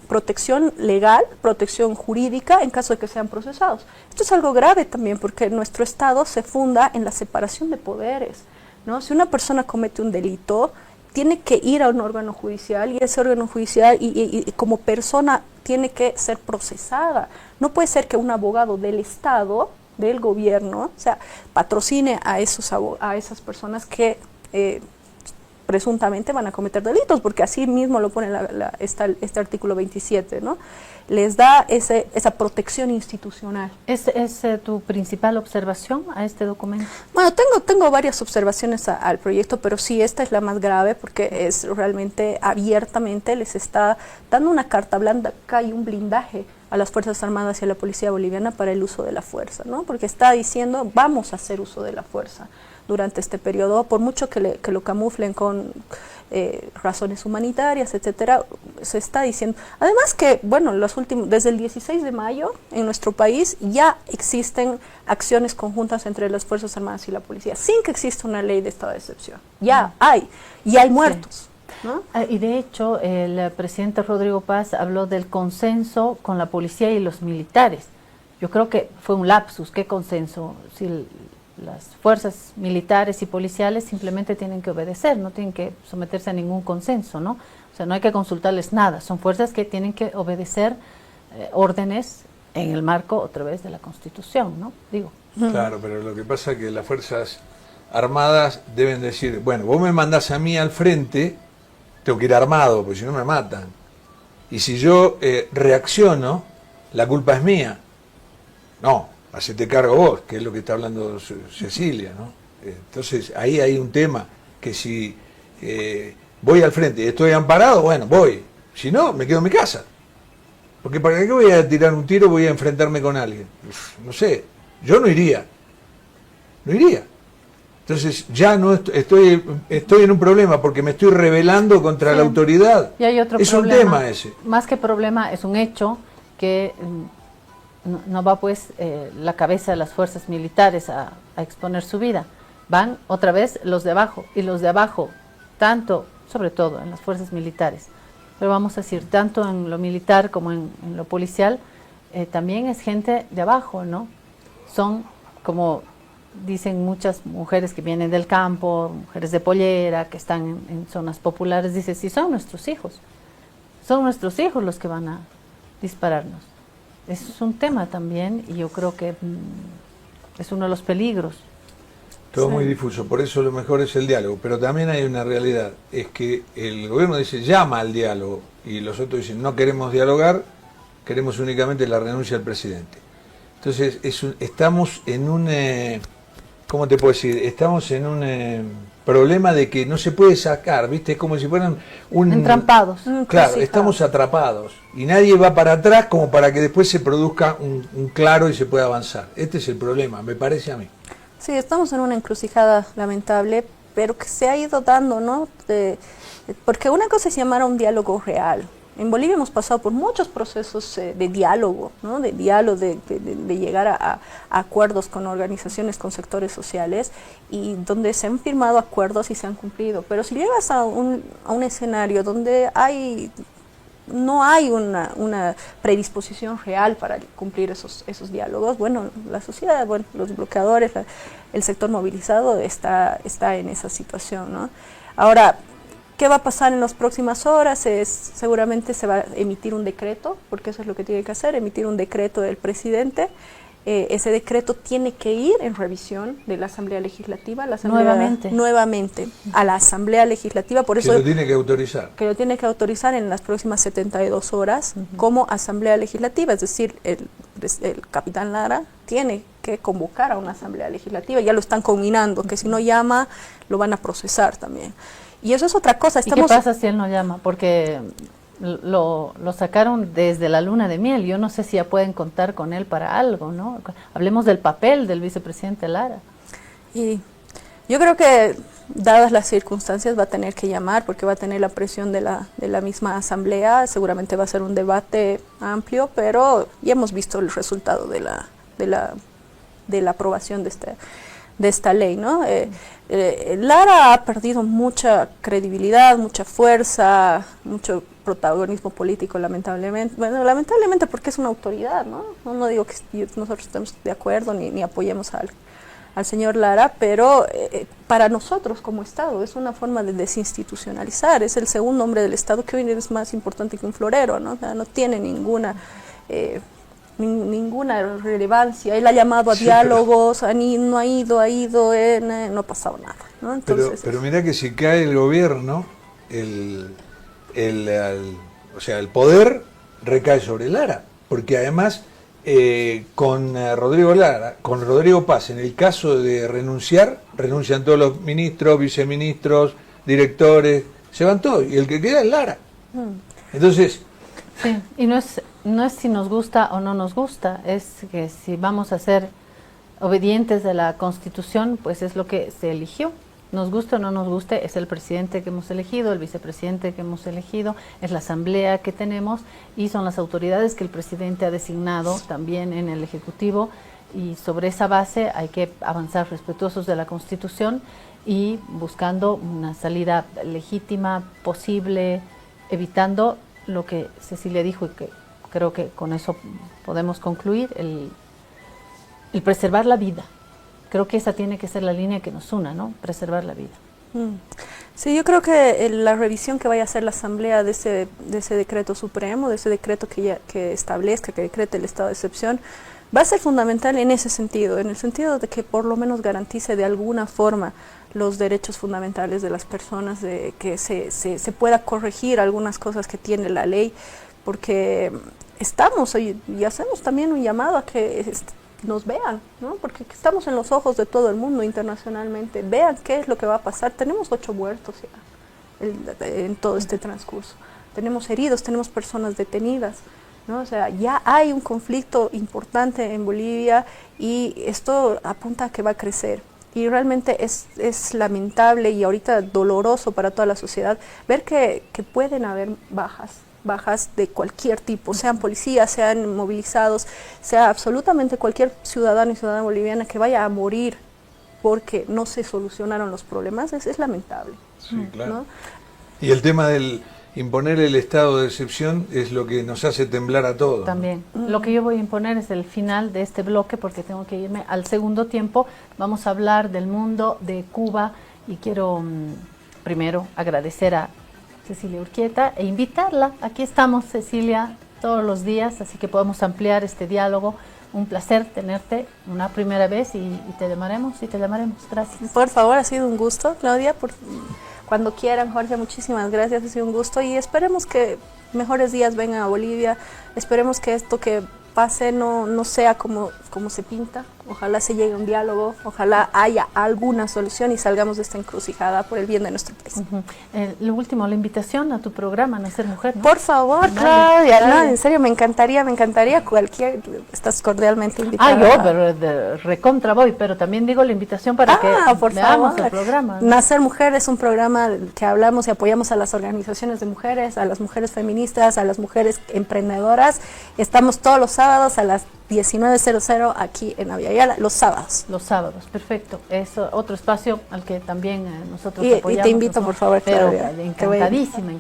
S6: protección legal, protección jurídica en caso de que sean procesados. Esto es algo grave también porque nuestro Estado se funda en la separación de poderes, ¿no? Si una persona comete un delito, tiene que ir a un órgano judicial y ese órgano judicial y como persona tiene que ser procesada. No puede ser que un abogado del Estado, del gobierno, o sea, patrocine a esas personas que presuntamente van a cometer delitos, porque así mismo lo pone este artículo 27, ¿no? Les da esa protección institucional.
S2: ¿Es tu principal observación a este documento?
S6: Bueno, tengo varias observaciones al proyecto, pero sí, esta es la más grave porque es realmente abiertamente les está dando una carta blanca y un blindaje a las Fuerzas Armadas y a la Policía Boliviana para el uso de la fuerza, ¿no? Porque está diciendo, vamos a hacer uso de la fuerza durante este periodo, por mucho que lo camuflen con razones humanitarias, etcétera, se está diciendo. Además que, bueno, desde el 16 de mayo en nuestro país ya existen acciones conjuntas entre las Fuerzas Armadas y la Policía, sin que exista una ley de estado de excepción. Ya hay muertos. Sí. ¿No?
S2: Y de hecho, el presidente Rodrigo Paz habló del consenso con la policía y los militares. Yo creo que fue un lapsus. ¿Qué consenso? Si las fuerzas militares y policiales simplemente tienen que obedecer, no tienen que someterse a ningún consenso, ¿no? O sea, no hay que consultarles nada. Son fuerzas que tienen que obedecer órdenes en el marco, otra vez, de la Constitución, ¿no? Digo.
S1: Claro, pero lo que pasa es que las Fuerzas Armadas deben decir, bueno, vos me mandás a mí al frente, tengo que ir armado, porque si no me matan. Y si yo reacciono, la culpa es mía. No, hacete cargo vos, que es lo que está hablando Cecilia, ¿no? Entonces, ahí hay un tema, que si voy al frente y estoy amparado, bueno, voy. Si no, me quedo en mi casa. Porque ¿para qué voy a tirar un tiro, voy a enfrentarme con alguien? No sé, yo no iría. No iría. Entonces ya no estoy en un problema porque me estoy rebelando contra la autoridad.
S2: Y hay otro
S1: es
S2: problema,
S1: un tema ese.
S2: Más que problema, es un hecho que no va pues la cabeza de las fuerzas militares a exponer su vida. Van otra vez los de abajo, y los de abajo, tanto, sobre todo en las fuerzas militares, pero vamos a decir, tanto en lo militar como en lo policial, también es gente de abajo, ¿no? Son, como dicen muchas mujeres que vienen del campo, mujeres de pollera, que están en zonas populares, dicen, sí, son nuestros hijos. son nuestros hijos los que van a dispararnos. Eso es un tema también y yo creo que es uno de los peligros.
S1: Todo muy difuso, por eso lo mejor es el diálogo, pero también hay una realidad, es que el gobierno dice llama al diálogo y los otros dicen no queremos dialogar, queremos únicamente la renuncia del presidente. Entonces estamos en un, ¿cómo te puedo decir? Estamos en un problema de que no se puede sacar, ¿viste? Es como si fueran
S2: entrampados.
S1: Claro, estamos atrapados y nadie va para atrás como para que después se produzca un claro y se pueda avanzar. Este es el problema, me parece a mí.
S6: Sí, estamos en una encrucijada lamentable, pero que se ha ido dando, ¿no? Porque una cosa es llamar a un diálogo real. En Bolivia hemos pasado por muchos procesos de diálogo, ¿no? De diálogo, de llegar a acuerdos con organizaciones, con sectores sociales, y donde se han firmado acuerdos y se han cumplido. Pero si llegas a un escenario donde no hay una predisposición real para cumplir esos diálogos, bueno, la sociedad, bueno, los bloqueadores, el sector movilizado está en esa situación, ¿no? Ahora, ¿qué va a pasar en las próximas horas? Seguramente se va a emitir un decreto, porque eso es lo que tiene que hacer, emitir un decreto del presidente. Ese decreto tiene que ir en revisión de la Asamblea Legislativa, nuevamente a la Asamblea Legislativa, por eso
S1: que lo tiene que autorizar.
S6: Que lo tiene que autorizar en las próximas 72 horas como Asamblea Legislativa, es decir, el capitán Lara tiene que convocar a una Asamblea Legislativa, ya lo están combinando, que si no llama lo van a procesar también. Y eso es otra cosa.
S2: ¿Y qué pasa si él no llama? Porque lo sacaron desde la luna de miel. Yo no sé si ya pueden contar con él para algo, ¿no? Hablemos del papel del vicepresidente Lara.
S6: Y yo creo que, dadas las circunstancias, va a tener que llamar porque va a tener la presión de la misma asamblea. Seguramente va a ser un debate amplio, pero ya hemos visto el resultado de la aprobación de esta ley, ¿no? Lara ha perdido mucha credibilidad, mucha fuerza, mucho protagonismo político, lamentablemente. Bueno, lamentablemente porque es una autoridad, ¿no? No digo que nosotros estemos de acuerdo ni apoyemos al señor Lara, pero para nosotros como Estado es una forma de desinstitucionalizar. Es el segundo hombre del Estado que hoy es más importante que un florero, ¿no? O sea, no tiene ninguna relevancia. Él ha llamado a diálogos, no ha ido, no ha pasado nada, ¿no? Entonces,
S1: pero mira que si cae el gobierno, o sea, el poder recae sobre Lara, porque además con Rodrigo Paz, en el caso de renuncian todos los ministros, viceministros, directores, se van todos, y el que queda es Lara. Entonces...
S2: Sí, y no es si nos gusta o no nos gusta, es que si vamos a ser obedientes de la Constitución, pues es lo que se eligió. Nos guste o no nos guste, es el presidente que hemos elegido, el vicepresidente que hemos elegido, es la asamblea que tenemos y son las autoridades que el presidente ha designado también en el Ejecutivo, y sobre esa base hay que avanzar respetuosos de la Constitución y buscando una salida legítima, posible, evitando lo que Cecilia dijo, y que creo que con eso podemos concluir, el preservar la vida. Creo que esa tiene que ser la línea que nos una, ¿no? Preservar la vida.
S6: Sí, yo creo que la revisión que vaya a hacer la Asamblea de ese decreto supremo, de ese decreto que establezca, que decrete el estado de excepción, va a ser fundamental en ese sentido, en el sentido de que por lo menos garantice de alguna forma los derechos fundamentales de las personas, de que se pueda corregir algunas cosas que tiene la ley, porque estamos y hacemos también un llamado a que nos vean, ¿no? Porque estamos en los ojos de todo el mundo internacionalmente, vean qué es lo que va a pasar. Tenemos 8 muertos ya en todo este transcurso, tenemos heridos, tenemos personas detenidas, ¿no? O sea, ya hay un conflicto importante en Bolivia y esto apunta a que va a crecer. Y realmente es lamentable y ahorita doloroso para toda la sociedad ver que pueden haber bajas de cualquier tipo, sean policías, sean movilizados, sea absolutamente cualquier ciudadano y ciudadana boliviana que vaya a morir porque no se solucionaron los problemas, es lamentable.
S1: Sí, claro.
S6: ¿No?
S1: Y el tema del imponer el estado de excepción es lo que nos hace temblar a todos.
S2: También. Lo que yo voy a imponer es el final de este bloque porque tengo que irme al segundo tiempo. Vamos a hablar del mundo de Cuba y quiero primero agradecer a Cecilia Urquieta, e invitarla. Aquí estamos, Cecilia, todos los días, así que podemos ampliar este diálogo. Un placer tenerte una primera vez y te llamaremos. Gracias.
S6: Por favor, ha sido un gusto, Claudia. Cuando quieran, Jorge, muchísimas gracias, ha sido un gusto y esperemos que mejores días vengan a Bolivia. Esperemos que esto que pase no sea como se pinta. Ojalá se llegue a un diálogo, ojalá haya alguna solución y salgamos de esta encrucijada por el bien de nuestro país.
S2: Lo último, la invitación a tu programa, Nacer Mujer, ¿no?
S6: Por favor, Claudia, no, en serio, me encantaría estás cordialmente invitada.
S2: Pero recontra voy, pero también digo la invitación para que veamos el programa, ¿no?
S6: Nacer Mujer es un programa que hablamos y apoyamos a las organizaciones de mujeres, a las mujeres feministas, a las mujeres emprendedoras. Estamos todos los sábados a las 19:00 aquí en Aviala, los sábados.
S2: Los sábados, perfecto. Es otro espacio al que también nosotros
S6: y
S2: apoyamos.
S6: Y te invito, por favor, Claudia.
S2: Encantadísima.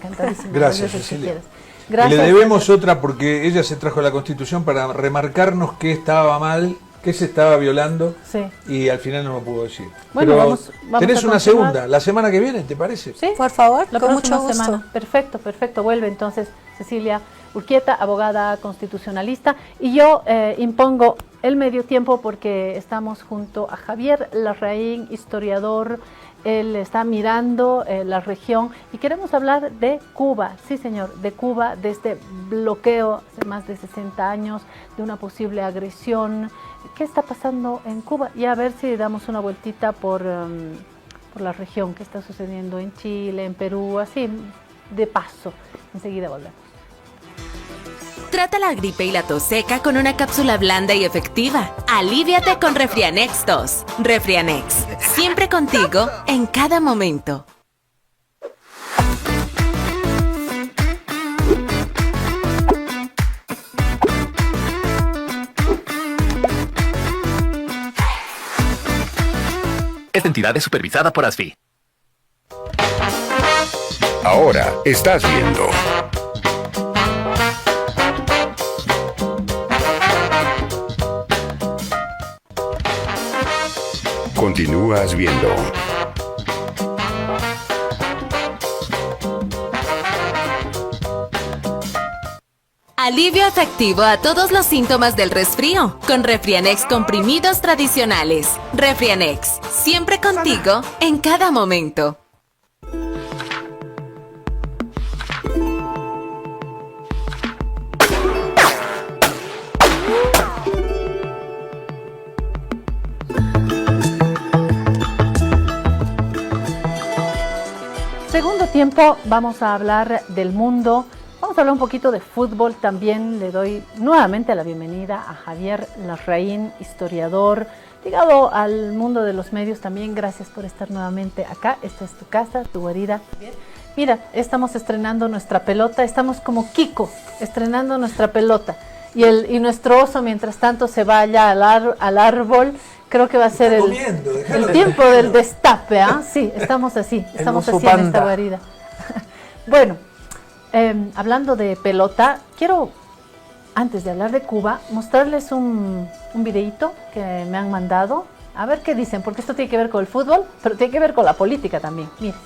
S1: Gracias, Cecilia.
S2: Gracias.
S1: Le debemos otra porque ella se trajo a la Constitución para remarcarnos qué estaba mal, qué se estaba violando,
S2: sí.
S1: Y al final no lo pudo decir.
S2: Bueno,
S1: pero
S2: vamos
S1: tenés
S2: a
S1: una
S2: continuar.
S1: segunda, la semana que viene, ¿te parece?
S2: Sí,
S6: por favor,
S2: la
S6: con
S2: próxima
S6: mucho gusto.
S2: semana. Perfecto. Vuelve entonces Cecilia Urquieta, abogada constitucionalista, y yo impongo el medio tiempo porque estamos junto a Javier Larraín, historiador. Él está mirando la región y queremos hablar de Cuba, sí señor, de Cuba, de este bloqueo hace más de 60 años, de una posible agresión. ¿Qué está pasando en Cuba? Y a ver si damos una vueltita por la región, qué está sucediendo en Chile, en Perú, así de paso. Enseguida volvemos.
S3: Trata la gripe y la tos seca con una cápsula blanda y efectiva. Aliviate con Refrianex 2. Refrianex, siempre contigo, en cada momento.
S4: Esta entidad es supervisada por ASFI.
S5: Ahora estás viendo. Continúas viendo.
S3: Alivio efectivo a todos los síntomas del resfrío con Refrianex comprimidos tradicionales. Refrianex, siempre contigo, en cada momento.
S2: Segundo tiempo, vamos a hablar del mundo, vamos a hablar un poquito de fútbol también. Le doy nuevamente la bienvenida a Javier Larraín, historiador, ligado al mundo de los medios también. Gracias por estar nuevamente acá, esta es tu casa, tu guarida. Mira, estamos estrenando nuestra pelota, estamos como Kiko, estrenando nuestra pelota. Y nuestro oso, mientras tanto, se vaya al árbol. Creo que va a ser el tiempo del destape, ¿ah? Sí, estamos así en esta guarida. Bueno, hablando de pelota, quiero, antes de hablar de Cuba, mostrarles un videíto que me han mandado. A ver qué dicen, porque esto tiene que ver con el fútbol, pero tiene que ver con la política también. Miren.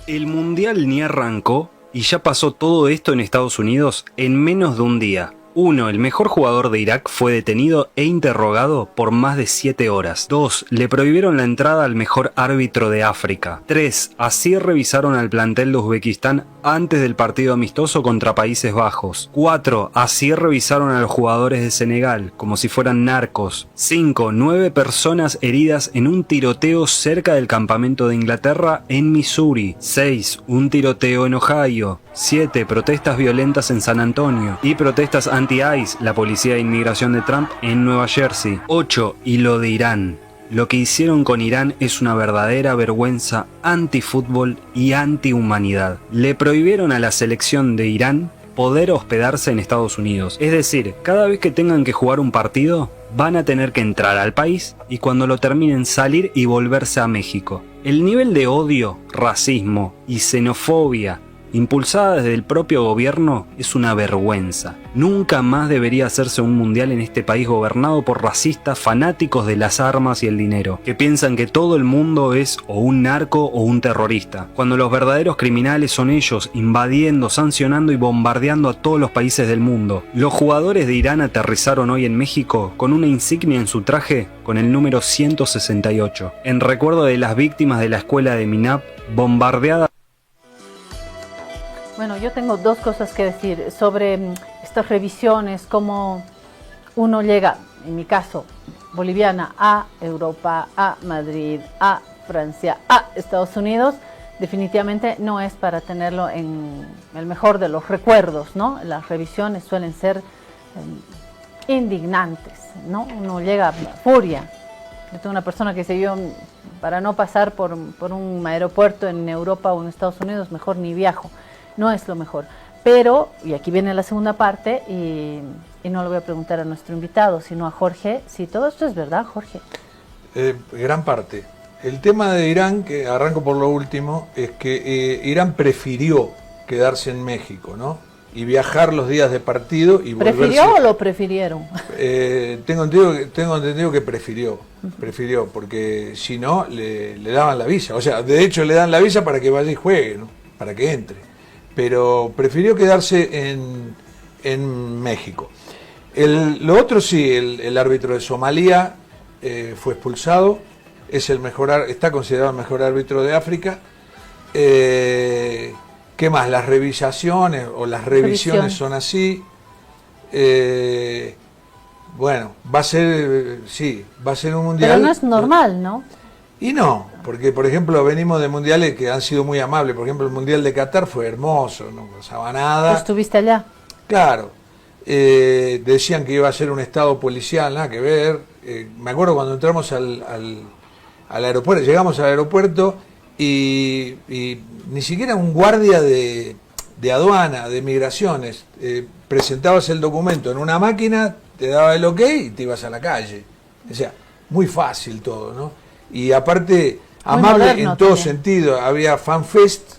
S7: El mundial ni arrancó y ya pasó todo esto en Estados Unidos en menos de un día. 1. El mejor jugador de Irak fue detenido e interrogado por más de 7 horas. 2. Le prohibieron la entrada al mejor árbitro de África. 3. Así revisaron al plantel de Uzbekistán antes del partido amistoso contra Países Bajos. 4. Así revisaron a los jugadores de Senegal, como si fueran narcos. 5. 9 personas heridas en un tiroteo cerca del campamento de Inglaterra en Missouri. 6. Un tiroteo en Ohio. 7. Protestas violentas en San Antonio y protestas anti-ICE, la policía de inmigración de Trump, en Nueva Jersey. 8. Y lo de Irán. Lo que hicieron con Irán es una verdadera vergüenza anti-fútbol y anti-humanidad. Le prohibieron a la selección de Irán poder hospedarse en Estados Unidos. Es decir, cada vez que tengan que jugar un partido, van a tener que entrar al país y cuando lo terminen salir y volverse a México. El nivel de odio, racismo y xenofobia impulsada desde el propio gobierno, es una vergüenza. Nunca más debería hacerse un mundial en este país gobernado por racistas fanáticos de las armas y el dinero, que piensan que todo el mundo es o un narco o un terrorista, cuando los verdaderos criminales son ellos, invadiendo, sancionando y bombardeando a todos los países del mundo. Los jugadores de Irán aterrizaron hoy en México con una insignia en su traje con el número 168, en recuerdo de las víctimas de la escuela de Minab bombardeada.
S2: Bueno, yo tengo dos cosas que decir sobre estas revisiones, cómo uno llega, en mi caso, boliviana, a Europa, a Madrid, a Francia, a Estados Unidos. Definitivamente no es para tenerlo en el mejor de los recuerdos, ¿no? Las revisiones suelen ser indignantes, ¿no? Uno llega a furia. Yo tengo una persona que dice, yo para no pasar por un aeropuerto en Europa o en Estados Unidos, mejor ni viajo. No es lo mejor. Pero, y aquí viene la segunda parte, y no lo voy a preguntar a nuestro invitado, sino a Jorge, si todo esto es verdad, Jorge.
S1: Gran parte. El tema de Irán, que arranco por lo último, es que Irán prefirió quedarse en México, ¿no? Y viajar los días de partido y volverse...
S2: ¿Prefirió o lo prefirieron?
S1: Tengo entendido que prefirió, porque si no, le daban la visa. O sea, de hecho le dan la visa para que vaya y juegue, ¿no? Para que entre. Pero prefirió quedarse en México. Lo otro sí, el árbitro de Somalia fue expulsado, está considerado el mejor árbitro de África. ¿Qué más? Las revisaciones o las revisiones son así. Bueno, va a ser un mundial.
S2: Pero no es normal, ¿no?
S1: Y no, porque por ejemplo venimos de mundiales que han sido muy amables. Por ejemplo, el mundial de Qatar fue hermoso, no pasaba nada.
S2: ¿Estuviste allá?
S1: Claro. Decían que iba a ser un estado policial, nada que ver. Me acuerdo cuando entramos al aeropuerto, llegamos al aeropuerto y ni siquiera un guardia de aduana, de migraciones, presentabas el documento en una máquina, te daba el ok y te ibas a la calle. O sea, muy fácil todo, ¿no? Y aparte, amable en todo sentido. Había FanFest.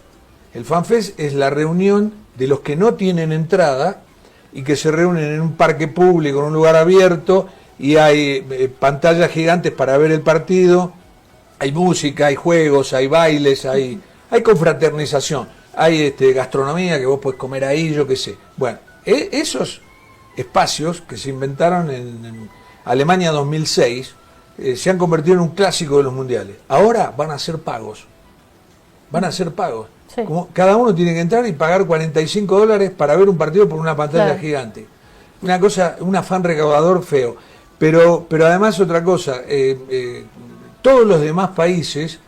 S1: El FanFest es la reunión de los que no tienen entrada y que se reúnen en un parque público, en un lugar abierto, y hay pantallas gigantes para ver el partido, hay música, hay juegos, hay bailes, hay confraternización, hay gastronomía que vos podés comer ahí, yo qué sé. Bueno, esos espacios que se inventaron en Alemania 2006, se han convertido en un clásico de los mundiales. Ahora van a ser pagos. Sí. Como cada uno tiene que entrar y pagar $45 para ver un partido por una pantalla gigante. Una cosa, un afán recaudador feo. Pero además otra cosa, todos los demás países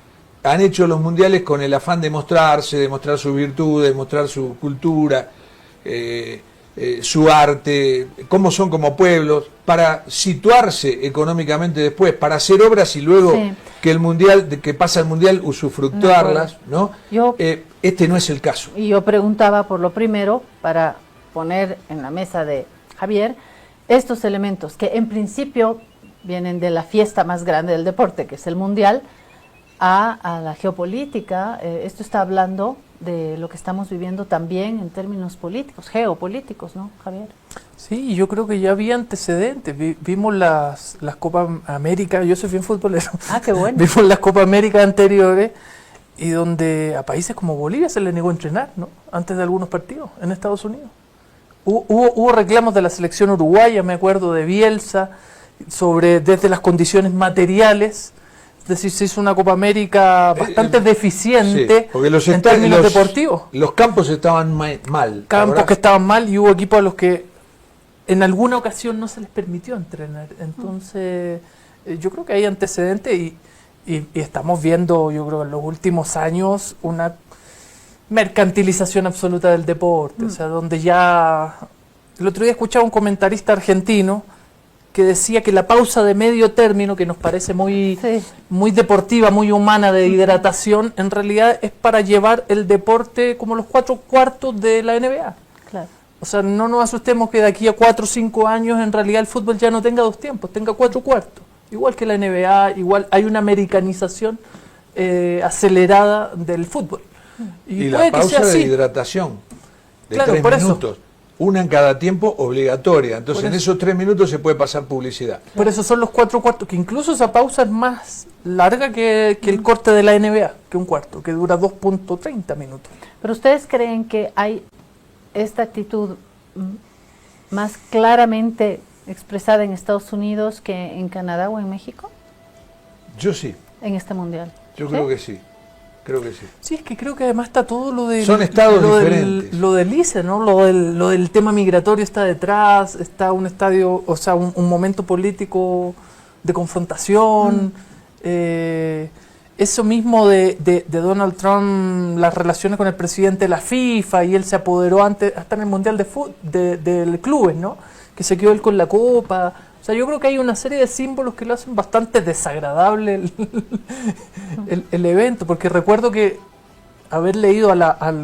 S1: han hecho los mundiales con el afán de mostrarse, de mostrar sus virtudes, de mostrar su cultura, su arte, cómo son como pueblos, para situarse económicamente después, para hacer obras y luego que el mundial, que pasa el mundial, usufructuarlas, ¿no? Este no es el caso.
S2: Y yo preguntaba por lo primero, para poner en la mesa de Javier, estos elementos que en principio vienen de la fiesta más grande del deporte, que es el mundial, a la geopolítica. Esto está hablando de lo que estamos viviendo también en términos políticos, geopolíticos, ¿no, Javier?
S8: Sí, yo creo que ya había antecedentes. Vimos las Copas América, yo soy bien futbolero. Ah, qué bueno. Vimos las Copas América anteriores y donde a países como Bolivia se les negó entrenar, ¿no? Antes de algunos partidos en Estados Unidos. Hubo reclamos de la selección uruguaya, me acuerdo, de Bielsa, desde las condiciones materiales. Es decir, se hizo una Copa América bastante deficiente en términos deportivos.
S1: Los campos estaban mal.
S8: Campos que estaban mal y hubo equipos a los que en alguna ocasión no se les permitió entrenar. Entonces, yo creo que hay antecedentes y estamos viendo, yo creo, en los últimos años una mercantilización absoluta del deporte. O sea, donde ya... El otro día escuchaba un comentarista argentino que decía que la pausa de medio término, que nos parece muy deportiva, muy humana, de hidratación, en realidad es para llevar el deporte como los 4 cuartos de la NBA. Claro. O sea, no nos asustemos que de aquí a 4 o 5 años en realidad el fútbol ya no tenga 2 tiempos, tenga 4 cuartos. Igual que la NBA, igual hay una americanización acelerada del fútbol.
S1: Y
S8: puede
S1: la
S8: que sea
S1: pausa de
S8: así.
S1: hidratación de
S8: Claro,
S1: 3
S8: por eso.
S1: minutos. Una en cada tiempo obligatoria. Entonces
S8: Por
S1: en
S8: eso.
S1: esos 3 minutos se puede pasar publicidad.
S8: Por eso son los 4 cuartos, que incluso esa pausa es más larga que el corte de la NBA, que un cuarto, que dura 2.30 minutos.
S2: Pero ustedes creen que hay esta actitud más claramente expresada en Estados Unidos que en Canadá o en México
S1: Yo sí,
S2: en este mundial.
S1: yo
S2: ¿Sí?
S1: creo que sí. Creo que sí.
S8: Sí, es que creo que además está todo lo de...
S1: Son estados
S8: lo
S1: diferentes.
S8: Lo del ICE, ¿no? Lo del tema migratorio está detrás, está un estadio, o sea, un momento político de confrontación. Eso mismo de Donald Trump, las relaciones con el presidente de la FIFA, y él se apoderó antes, hasta en el Mundial de clubes, ¿no? Que se quedó él con la copa. O sea, yo creo que hay una serie de símbolos que lo hacen bastante desagradable el evento, porque recuerdo que haber leído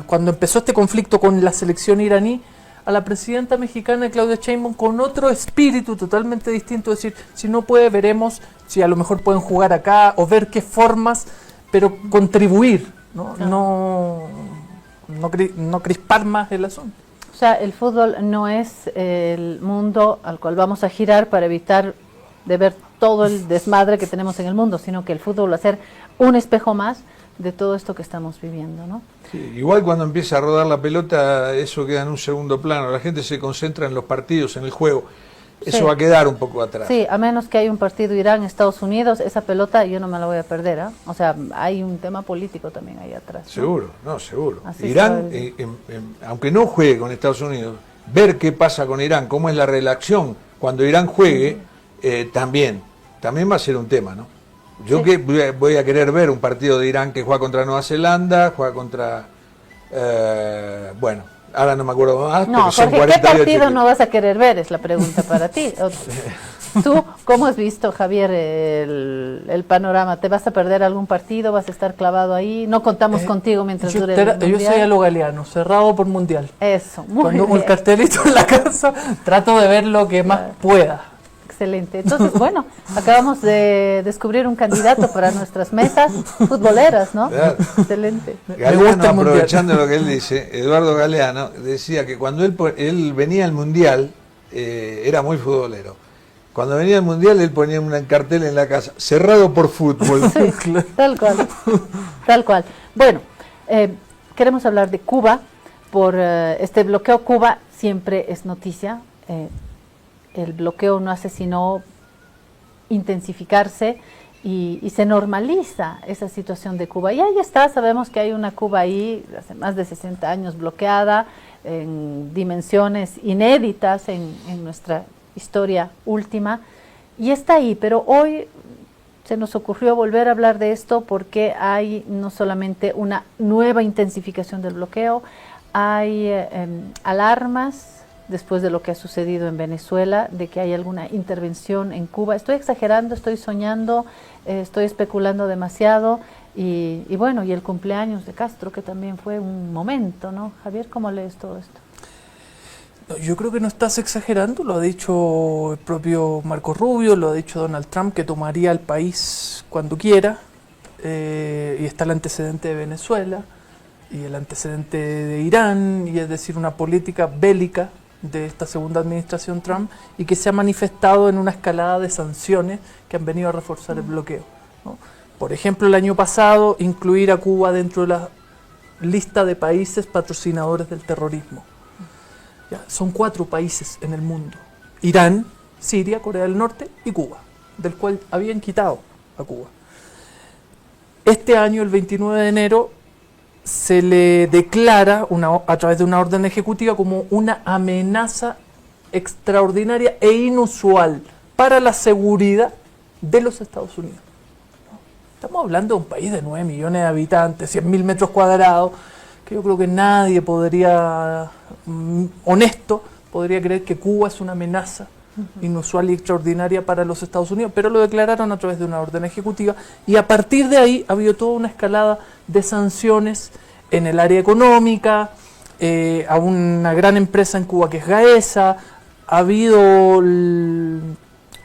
S8: cuando empezó este conflicto con la selección iraní, a la presidenta mexicana Claudia Sheinbaum con otro espíritu totalmente distinto, decir, si no puede, veremos si a lo mejor pueden jugar acá, o ver qué formas, pero contribuir, ¿no? No crispar más el asunto.
S2: O sea, el fútbol no es el mundo al cual vamos a girar para evitar de ver todo el desmadre que tenemos en el mundo, sino que el fútbol va a ser un espejo más de todo esto que estamos viviendo, ¿no?
S1: Sí, igual cuando empieza a rodar la pelota, eso queda en un segundo plano. La gente se concentra en los partidos, en el juego. Eso
S2: Sí.
S1: va a quedar un poco atrás.
S2: Sí, a menos que haya un partido Irán-Estados Unidos, esa pelota yo no me la voy a perder, ¿ah? O sea, hay un tema político también ahí atrás, ¿no?
S1: Seguro, no, seguro.
S2: Así
S1: Irán,
S2: está
S1: aunque no juegue con Estados Unidos, ver qué pasa con Irán, cómo es la relación cuando Irán juegue, también va a ser un tema, ¿no? Yo
S2: Sí.
S1: que voy a querer ver un partido de Irán que juega contra Nueva Zelanda, juega contra, bueno, ahora no me acuerdo más,
S2: No,
S1: pero son
S2: Jorge, ¿qué
S1: 48
S2: partido
S1: equipos.
S2: no vas a querer ver? Es la pregunta para ti. ¿Tú cómo has visto, Javier, el panorama? ¿Te vas a perder algún partido? ¿Vas a estar clavado ahí? ¿No contamos contigo mientras dure el
S8: Yo
S2: mundial?
S8: soy a lo galeano, cerrado por mundial.
S2: Eso, muy
S8: Cuando con el
S2: bien.
S8: cartelito en la casa, trato de ver lo que más pueda.
S2: Excelente. Entonces, bueno, acabamos de descubrir un candidato para nuestras mesas futboleras, ¿no?
S1: Claro.
S2: Excelente.
S1: Galeano,
S8: gusta el mundial.
S1: aprovechando lo que él dice, Eduardo Galeano decía que cuando él venía al mundial, era muy futbolero. Cuando venía al mundial, él ponía un cartel en la casa, cerrado por fútbol.
S2: Sí, tal cual. Tal cual. Bueno, queremos hablar de Cuba. Por este bloqueo, Cuba siempre es noticia. El bloqueo no hace sino intensificarse y se normaliza esa situación de Cuba. Y ahí está, sabemos que hay una Cuba ahí hace más de 60 años bloqueada en dimensiones inéditas en nuestra historia última, y está ahí, pero hoy se nos ocurrió volver a hablar de esto porque hay no solamente una nueva intensificación del bloqueo, hay alarmas después de lo que ha sucedido en Venezuela, de que hay alguna intervención en Cuba. Estoy exagerando, estoy soñando, estoy especulando demasiado, y bueno, y el cumpleaños de Castro, que también fue un momento, ¿no? Javier, ¿cómo lees todo esto?
S8: No, yo creo que no estás exagerando, lo ha dicho el propio Marco Rubio, lo ha dicho Donald Trump, que tomaría el país cuando quiera, y está el antecedente de Venezuela, y el antecedente de Irán, y es decir, una política bélica de esta segunda administración Trump, y que se ha manifestado en una escalada de sanciones que han venido a reforzar el bloqueo, ¿no? Por ejemplo, el año pasado, incluir a Cuba dentro de la lista de países patrocinadores del terrorismo. Ya, son 4 países en el mundo: Irán, Siria, Corea del Norte y Cuba, del cual habían quitado a Cuba. Este año, el 29 de enero, se le declara a través de una orden ejecutiva como una amenaza extraordinaria e inusual para la seguridad de los Estados Unidos. Estamos hablando de un país de 9 millones de habitantes, 100.000 metros cuadrados, que yo creo que nadie podría, honesto, podría creer que Cuba es una amenaza inusual y extraordinaria para los Estados Unidos, pero lo declararon a través de una orden ejecutiva, y a partir de ahí ha habido toda una escalada de sanciones en el área económica, a una gran empresa en Cuba que es Gaesa. Ha habido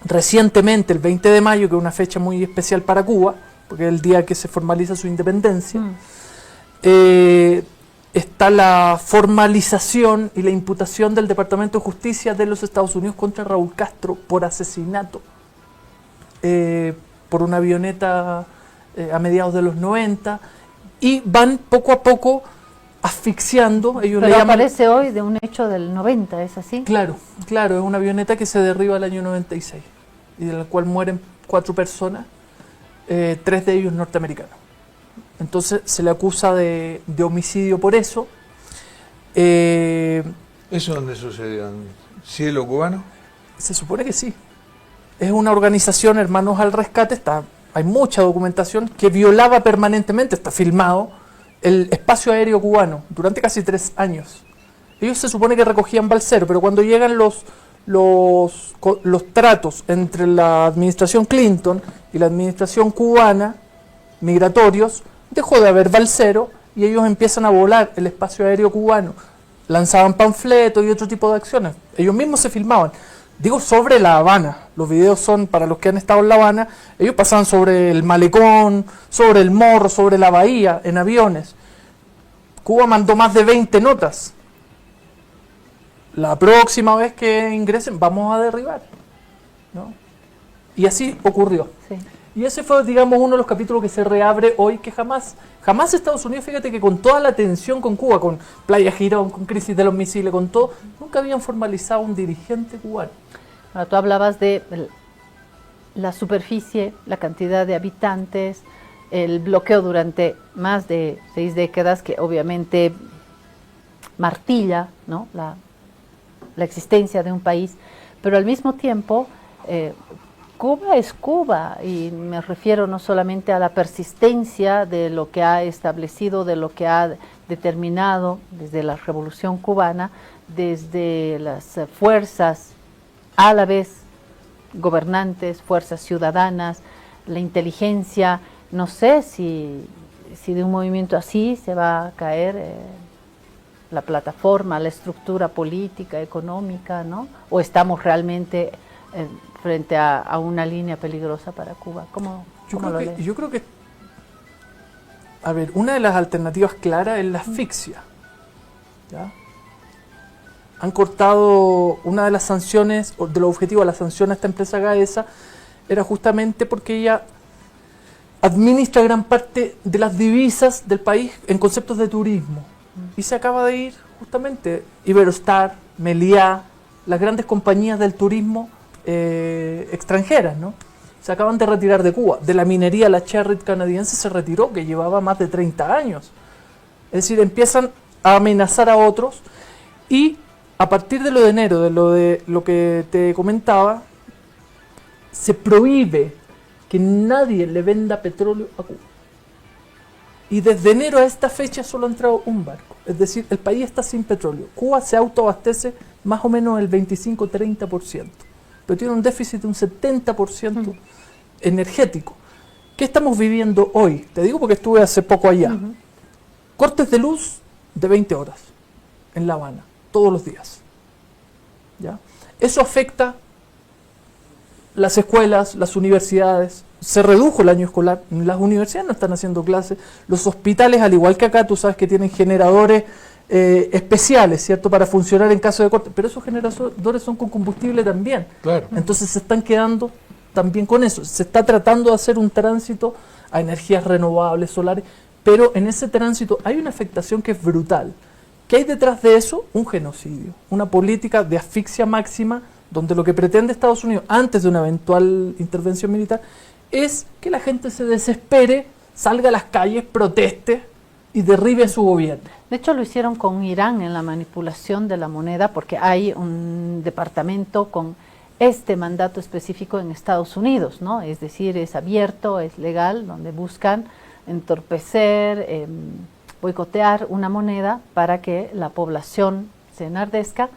S8: recientemente, el 20 de mayo, que es una fecha muy especial para Cuba, porque es el día que se formaliza su independencia, está la formalización y la imputación del Departamento de Justicia de los Estados Unidos contra Raúl Castro por asesinato por una avioneta a mediados de los 90, y van poco a poco asfixiando. Ellos
S2: Pero
S8: le llaman,
S2: aparece hoy de un hecho del 90, ¿es así?
S8: claro, es una avioneta que se derriba el año 96 y de la cual mueren 4 personas, 3 de ellos norteamericanos. Entonces se le acusa de homicidio por eso.
S1: ¿Eso dónde sucedió? ¿En cielo cubano?
S8: Se supone que sí. Es una organización, Hermanos al Rescate, hay mucha documentación, que violaba permanentemente, está filmado, el espacio aéreo cubano durante casi 3 años. Ellos se supone que recogían balsero, pero cuando llegan los tratos entre la administración Clinton y la administración cubana, migratorios, dejó de haber balsero y ellos empiezan a volar el espacio aéreo cubano. Lanzaban panfletos y otro tipo de acciones. Ellos mismos se filmaban. Digo, sobre La Habana. Los videos son para los que han estado en La Habana. Ellos pasaban sobre el malecón, sobre el Morro, sobre la bahía, en aviones. Cuba mandó más de 20 notas. La próxima vez que ingresen, vamos a derribar, ¿no? Y así ocurrió.
S2: Sí.
S8: Y ese fue, digamos, uno de los capítulos que se reabre hoy, que jamás Estados Unidos, fíjate que con toda la tensión con Cuba, con Playa Girón, con crisis de los misiles, con todo, nunca habían formalizado un dirigente cubano.
S2: Ahora, tú hablabas de la superficie, la cantidad de habitantes, el bloqueo durante más de 6 décadas, que obviamente martilla, ¿no?, la existencia de un país, pero al mismo tiempo Cuba es Cuba, y me refiero no solamente a la persistencia de lo que ha establecido, de lo que ha determinado desde la Revolución Cubana, desde las fuerzas a la vez gobernantes, fuerzas ciudadanas, la inteligencia. No sé si de un movimiento así se va a caer la plataforma, la estructura política, económica, ¿no? O estamos realmente frente a una línea peligrosa para Cuba. ¿Cómo lo lees?
S8: Yo creo que, a ver, una de las alternativas claras es la asfixia, ¿ya? Han cortado una de las sanciones, o de los objetivos de la sanción a esta empresa Gaesa, era justamente porque ella administra gran parte de las divisas del país en conceptos de turismo. Y se acaba de ir justamente Iberostar, Meliá, las grandes compañías del turismo extranjeras, ¿no? Se acaban de retirar de Cuba. De la minería, la Sherritt canadiense se retiró, que llevaba más de 30 años. Es decir, empiezan a amenazar a otros, y a partir de lo de enero, de lo que te comentaba, se prohíbe que nadie le venda petróleo a Cuba. Y desde enero a esta fecha solo ha entrado un barco. Es decir, el país está sin petróleo. Cuba se autoabastece más o menos el 25-30%. Pero tiene un déficit de un 70% energético. ¿Qué estamos viviendo hoy? Te digo porque estuve hace poco allá. Cortes de luz de 20 horas en La Habana, todos los días. ¿Ya? Eso afecta las escuelas, las universidades. Se redujo el año escolar, las universidades no están haciendo clases, los hospitales, al igual que acá, tú sabes que tienen generadores especiales, ¿cierto?, para funcionar en caso de corte, pero esos generadores son con combustible también.
S1: Claro.
S8: Entonces se están quedando también con eso. Se está tratando de hacer un tránsito a energías renovables, solares, pero en ese tránsito hay una afectación que es brutal. ¿Qué hay detrás de eso? Un genocidio, una política de asfixia máxima, donde lo que pretende Estados Unidos, antes de una eventual intervención militar, es que la gente se desespere, salga a las calles, proteste y derribe su gobierno.
S2: De hecho, lo hicieron con Irán en la manipulación de la moneda, porque hay un departamento con este mandato específico en Estados Unidos, ¿no? Es decir, es abierto, es legal, donde buscan entorpecer, boicotear una moneda para que la población se enardezca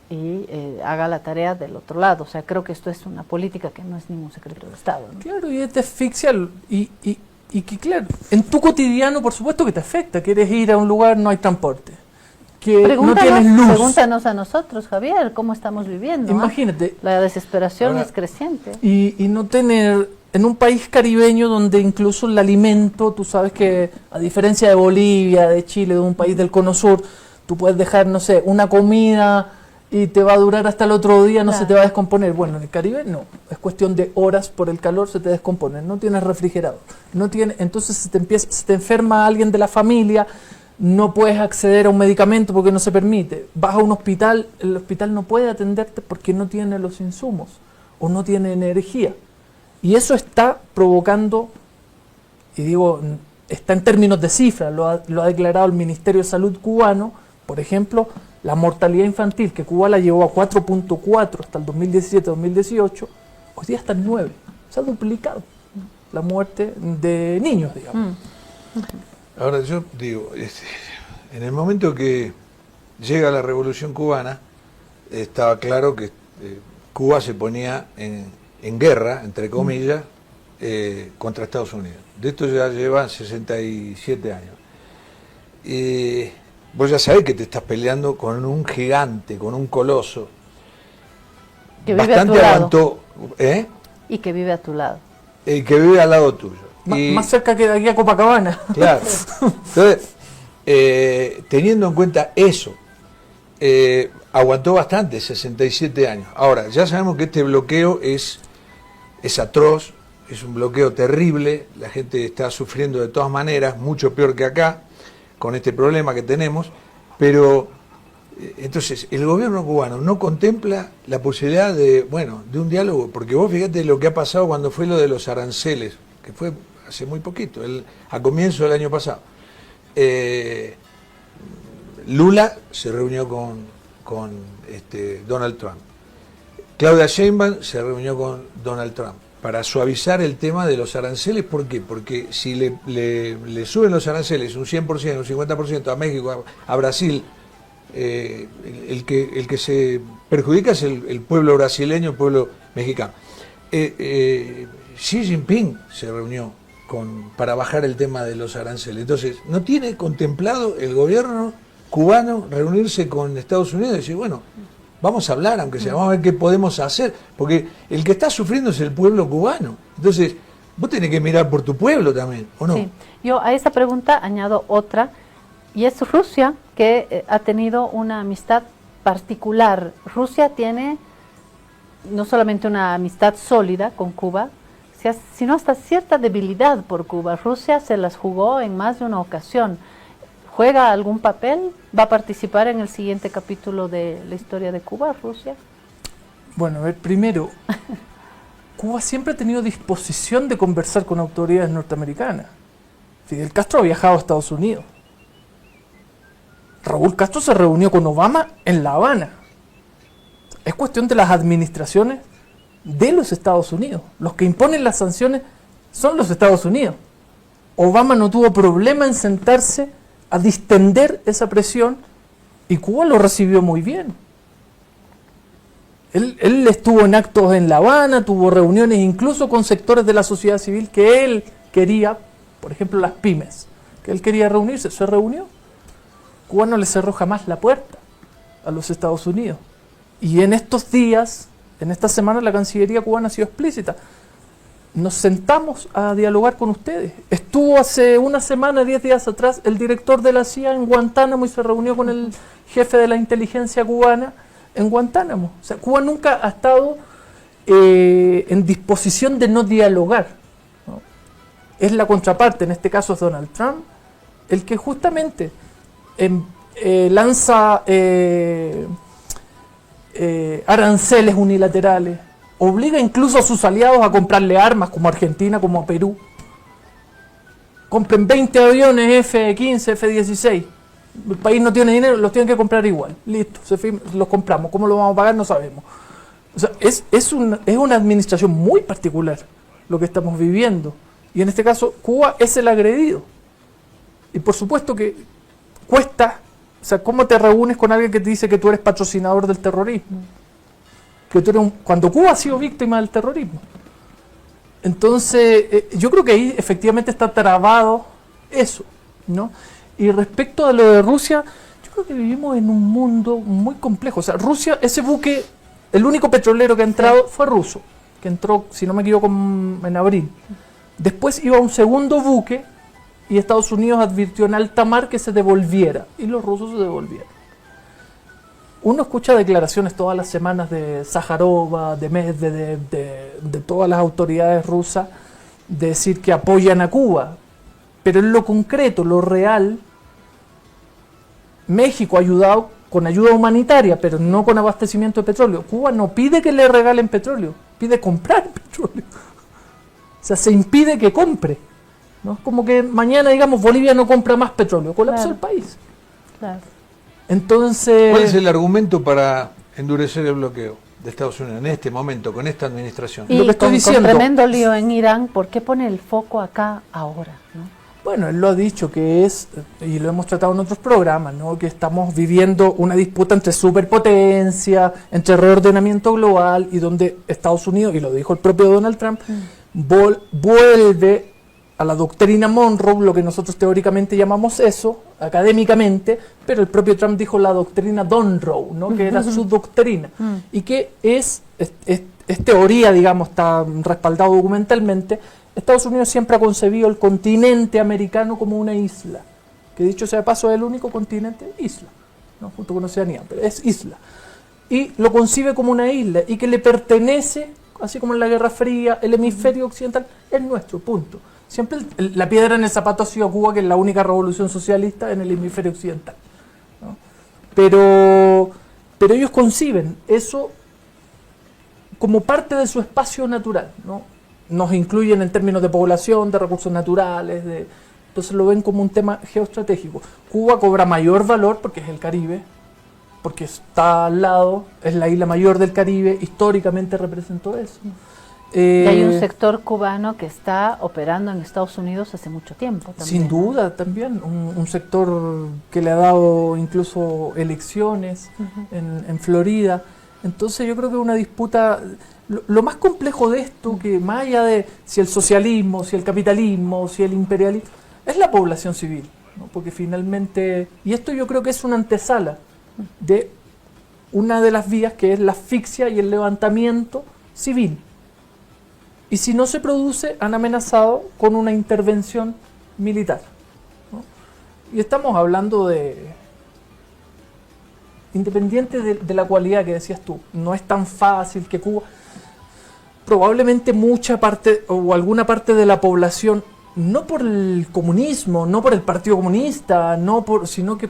S2: y haga la tarea del otro lado. O sea, creo que esto es una política que no es ningún secreto de Estado, ¿no?
S8: Claro, y te asfixia, y que claro, en tu cotidiano por supuesto que te afecta. Quieres ir a un lugar, no hay transporte, que no tienes luz.
S2: Pregúntanos a nosotros, Javier, cómo estamos viviendo.
S8: Imagínate.
S2: La desesperación
S1: Ahora,
S2: es creciente.
S8: Y no tener en un país caribeño donde incluso el alimento, tú sabes que a diferencia de Bolivia, de Chile, de un país del cono sur, tú puedes dejar, no sé, una comida y te va a durar hasta el otro día, no se te va a descomponer. Bueno, en el Caribe no, es cuestión de horas por el calor, se te descompone, no tienes refrigerador, entonces se te enferma alguien de la familia, no puedes acceder a un medicamento porque no se permite, vas a un hospital, el hospital no puede atenderte porque no tiene los insumos o no tiene energía, y eso está provocando, y digo, está en términos de cifras, lo ha declarado el Ministerio de Salud cubano, por ejemplo. La mortalidad infantil, que Cuba la llevó a 4.4 hasta el 2017-2018, hoy día está en 9. Se ha duplicado la muerte de niños, digamos.
S1: Ahora yo digo, en el momento que llega la Revolución Cubana, estaba claro que Cuba se ponía en guerra, entre comillas, contra Estados Unidos. De esto ya llevan 67 años. Vos ya sabés que te estás peleando con un gigante, con un coloso.
S2: Que vive
S1: bastante
S2: a tu lado.
S1: aguantó,
S2: Y que vive a tu lado.
S1: que vive al lado tuyo.
S8: Más cerca que de aquí a Copacabana.
S1: Claro. Entonces, teniendo en cuenta eso, aguantó bastante, 67 años. Ahora, ya sabemos que este bloqueo es atroz, es un bloqueo terrible, la gente está sufriendo de todas maneras, mucho peor que acá, con este problema que tenemos, pero entonces el gobierno cubano no contempla la posibilidad de un diálogo, porque vos fíjate lo que ha pasado cuando fue lo de los aranceles, que fue hace muy poquito, a comienzo del año pasado. Lula se reunió con Donald Trump. Claudia Sheinbaum se reunió con Donald Trump para suavizar el tema de los aranceles. ¿Por qué? Porque si le suben los aranceles un 100%, un 50% a México, a Brasil, el que se perjudica es el pueblo brasileño, el pueblo mexicano. Xi Jinping se reunió para bajar el tema de los aranceles. Entonces, ¿no tiene contemplado el gobierno cubano reunirse con Estados Unidos y decir, bueno, vamos a hablar, aunque sea, vamos a ver qué podemos hacer? Porque el que está sufriendo es el pueblo cubano. Entonces, vos tenés que mirar por tu pueblo también, ¿o no?
S2: Sí. Yo a esa pregunta añado otra, y es Rusia, que ha tenido una amistad particular. Rusia tiene no solamente una amistad sólida con Cuba, sino hasta cierta debilidad por Cuba. Rusia se las jugó en más de una ocasión. ¿Juega algún papel? ¿Va a participar en el siguiente capítulo de la historia de Cuba, Rusia?
S8: Bueno, a ver, primero, Cuba siempre ha tenido disposición de conversar con autoridades norteamericanas. Fidel Castro ha viajado a Estados Unidos. Raúl Castro se reunió con Obama en La Habana. Es cuestión de las administraciones de los Estados Unidos. Los que imponen las sanciones son los Estados Unidos. Obama no tuvo problema en sentarse a distender esa presión y Cuba lo recibió muy bien. Él estuvo en actos en La Habana, tuvo reuniones incluso con sectores de la sociedad civil que él quería, por ejemplo las pymes, que él quería reunirse, se reunió. Cuba no le cerró jamás la puerta a los Estados Unidos. Y en estos días, en esta semana, la Cancillería cubana ha sido explícita. Nos sentamos a dialogar con ustedes. Estuvo hace una semana, 10 días atrás, el director de la CIA en Guantánamo y se reunió con el jefe de la inteligencia cubana en Guantánamo. O sea, Cuba nunca ha estado en disposición de no dialogar, ¿no? Es la contraparte, en este caso es Donald Trump, el que justamente lanza aranceles unilaterales, obliga incluso a sus aliados a comprarle armas, como Argentina, como a Perú. Compren 20 aviones F-15, F-16. El país no tiene dinero, los tienen que comprar igual. Listo, los compramos. ¿Cómo lo vamos a pagar? No sabemos. O sea, es una administración muy particular lo que estamos viviendo. Y en este caso, Cuba es el agredido. Y por supuesto que cuesta. O sea, ¿cómo te reúnes con alguien que te dice que tú eres patrocinador del terrorismo? Que tú eres cuando Cuba ha sido víctima del terrorismo. Entonces, yo creo que ahí efectivamente está trabado eso, ¿no? Y respecto a lo de Rusia, yo creo que vivimos en un mundo muy complejo. O sea, Rusia, ese buque, el único petrolero que ha entrado fue ruso, que entró, si no me equivoco, en abril. Después iba un segundo buque y Estados Unidos advirtió en alta mar que se devolviera, y los rusos se devolvieron. Uno escucha declaraciones todas las semanas de Sájarova, de Medvedev, de todas las autoridades rusas, de decir que apoyan a Cuba, pero en lo concreto, lo real, México ha ayudado con ayuda humanitaria, pero no con abastecimiento de petróleo. Cuba no pide que le regalen petróleo, pide comprar petróleo. O sea, se impide que compre. ¿No? Es como que mañana, digamos, Bolivia no compra más petróleo, colapsó el país.
S2: Claro.
S8: Entonces,
S1: ¿cuál es el argumento para endurecer el bloqueo de Estados Unidos en este momento, con esta administración?
S2: Y
S8: lo que estoy
S2: con
S8: diciendo,
S2: tremendo lío en Irán, ¿por qué pone el foco acá ahora? ¿No?
S8: bueno, él lo ha dicho que es, y lo hemos tratado en otros programas, ¿no? Que estamos viviendo una disputa entre superpotencia, entre reordenamiento global, y donde Estados Unidos, y lo dijo el propio Donald Trump, vuelve a la doctrina Monroe, lo que nosotros teóricamente llamamos eso, académicamente, pero el propio Trump dijo la doctrina Donroe, ¿no? Que era su doctrina, y que es teoría, digamos, está respaldado documentalmente. Estados Unidos siempre ha concebido el continente americano como una isla, que dicho sea de paso es el único continente isla, ¿no? Junto con Oceanía, pero es isla, y lo concibe como una isla, y que le pertenece, así como en la Guerra Fría, el hemisferio occidental es nuestro, punto. Siempre la piedra en el zapato ha sido Cuba, que es la única revolución socialista en el hemisferio occidental, ¿no? Pero ellos conciben eso como parte de su espacio natural, ¿no? Nos incluyen en términos de población, de recursos naturales, entonces lo ven como un tema geoestratégico. Cuba cobra mayor valor porque es el Caribe, porque está al lado, es la isla mayor del Caribe, históricamente representó eso.
S2: Y hay un sector cubano que está operando en Estados Unidos hace mucho tiempo también.
S8: Sin duda, también, un sector que le ha dado incluso elecciones en Florida. Entonces yo creo que una disputa, lo más complejo de esto, que más allá de si el socialismo, si el capitalismo, si el imperialismo, es la población civil, ¿no? Porque finalmente, y esto yo creo que es una antesala de una de las vías, que es la asfixia y el levantamiento civil. Y si no se produce, han amenazado con una intervención militar, ¿no? Y estamos hablando de, independiente de la cualidad que decías tú, no es tan fácil que Cuba, probablemente mucha parte o alguna parte de la población, no por el comunismo, no por el Partido Comunista, sino que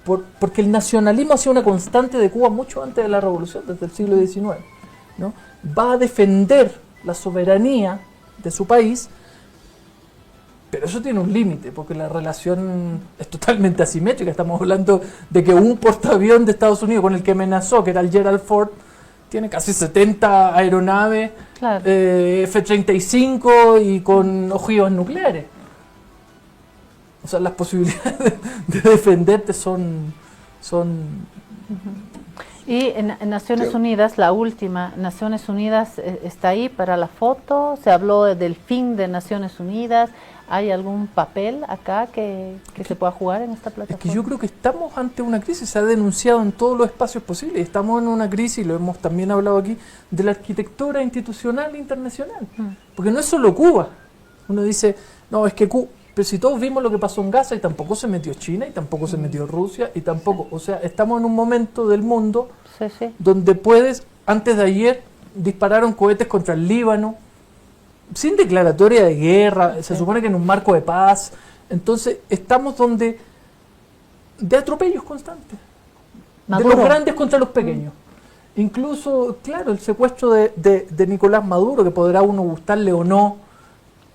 S8: porque el nacionalismo ha sido una constante de Cuba mucho antes de la revolución, desde el siglo XIX, ¿no? Va a defender la soberanía de su país, pero eso tiene un límite, porque la relación es totalmente asimétrica. Estamos hablando de que un portaavión de Estados Unidos con el que amenazó, que era el Gerald Ford, tiene casi 70 aeronaves,
S2: claro,
S8: F-35 y con ojivas nucleares. O sea, las posibilidades de defenderte son
S2: Y en Naciones Unidas, la última, Naciones Unidas está ahí para la foto, se habló del fin de Naciones Unidas. ¿Hay algún papel acá que se pueda jugar en esta plataforma?
S8: Es que yo creo que estamos ante una crisis, se ha denunciado en todos los espacios posibles, estamos en una crisis, lo hemos también hablado aquí, de la arquitectura institucional internacional, porque no es solo Cuba. Uno dice, no, es que Cuba, pero si todos vimos lo que pasó en Gaza, y tampoco se metió China, y tampoco se metió Rusia, y tampoco, o sea, estamos en un momento del mundo donde antes de ayer dispararon cohetes contra el Líbano, sin declaratoria de guerra, se supone que en un marco de paz. Entonces estamos de atropellos constantes,
S2: Maduro.
S8: de los grandes contra los pequeños. Incluso, claro, el secuestro de Nicolás Maduro, que podrá uno gustarle o no,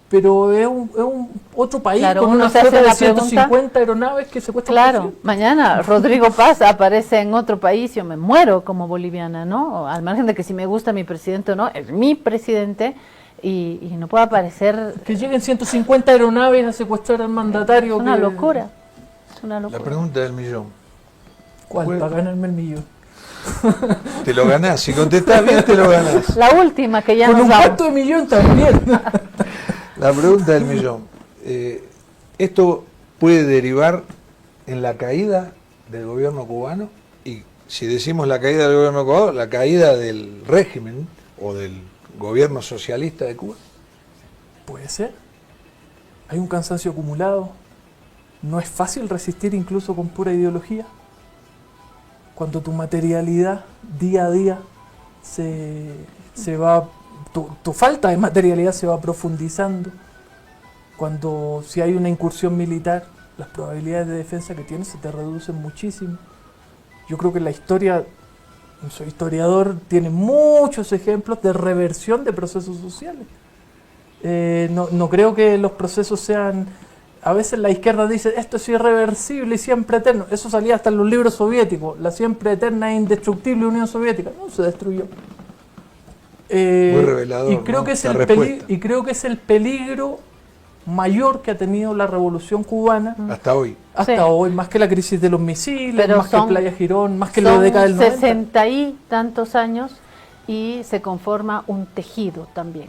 S8: pero es un otro país,
S2: claro,
S8: con
S2: uno
S8: una
S2: se hace
S8: flota de
S2: la
S8: 150
S2: pregunta,
S8: aeronaves que secuestran.
S2: Claro, mañana Rodrigo Paz aparece en otro país, yo me muero como boliviana, ¿no? Al margen de que si me gusta mi presidente o no, es mi presidente, y no puede aparecer.
S8: Que lleguen 150 aeronaves a secuestrar al mandatario.
S2: Es una locura. Es una locura.
S1: La pregunta del millón.
S8: ¿Cuál? Para ganarme el millón.
S1: Te lo ganás, si contestás bien te lo ganás.
S2: La última que ya
S8: con
S2: nos
S8: un
S2: vamos.
S8: cuarto de millón también.
S1: La pregunta del millón. ¿Esto puede derivar en la caída del gobierno cubano? Y si decimos la caída del gobierno cubano, la caída del régimen o del gobierno socialista de Cuba?
S8: Puede ser. Hay un cansancio acumulado. No es fácil resistir incluso con pura ideología. Cuando tu materialidad día a día se va, tu falta de materialidad se va profundizando. Cuando si hay una incursión militar, las probabilidades de defensa que tienes se te reducen muchísimo. Yo creo que la historia, soy historiador, tiene muchos ejemplos de reversión de procesos sociales. No creo que los procesos sean... A veces la izquierda dice, esto es irreversible y siempre eterno. Eso salía hasta en los libros soviéticos. La siempre eterna e indestructible Unión Soviética. No, se destruyó.
S1: Muy revelador,
S8: y creo,
S1: ¿no?
S8: que es
S1: La
S8: el
S1: respuesta.
S8: y creo que es el peligro mayor que ha tenido la Revolución Cubana
S1: Hasta hoy.
S8: hasta
S2: Sí.
S8: hoy, más que la crisis de los misiles,
S2: Pero
S8: más que
S2: son-
S8: Playa Girón, más que la
S2: Son
S8: década del 90.
S2: 60 y tantos años y se conforma un tejido también.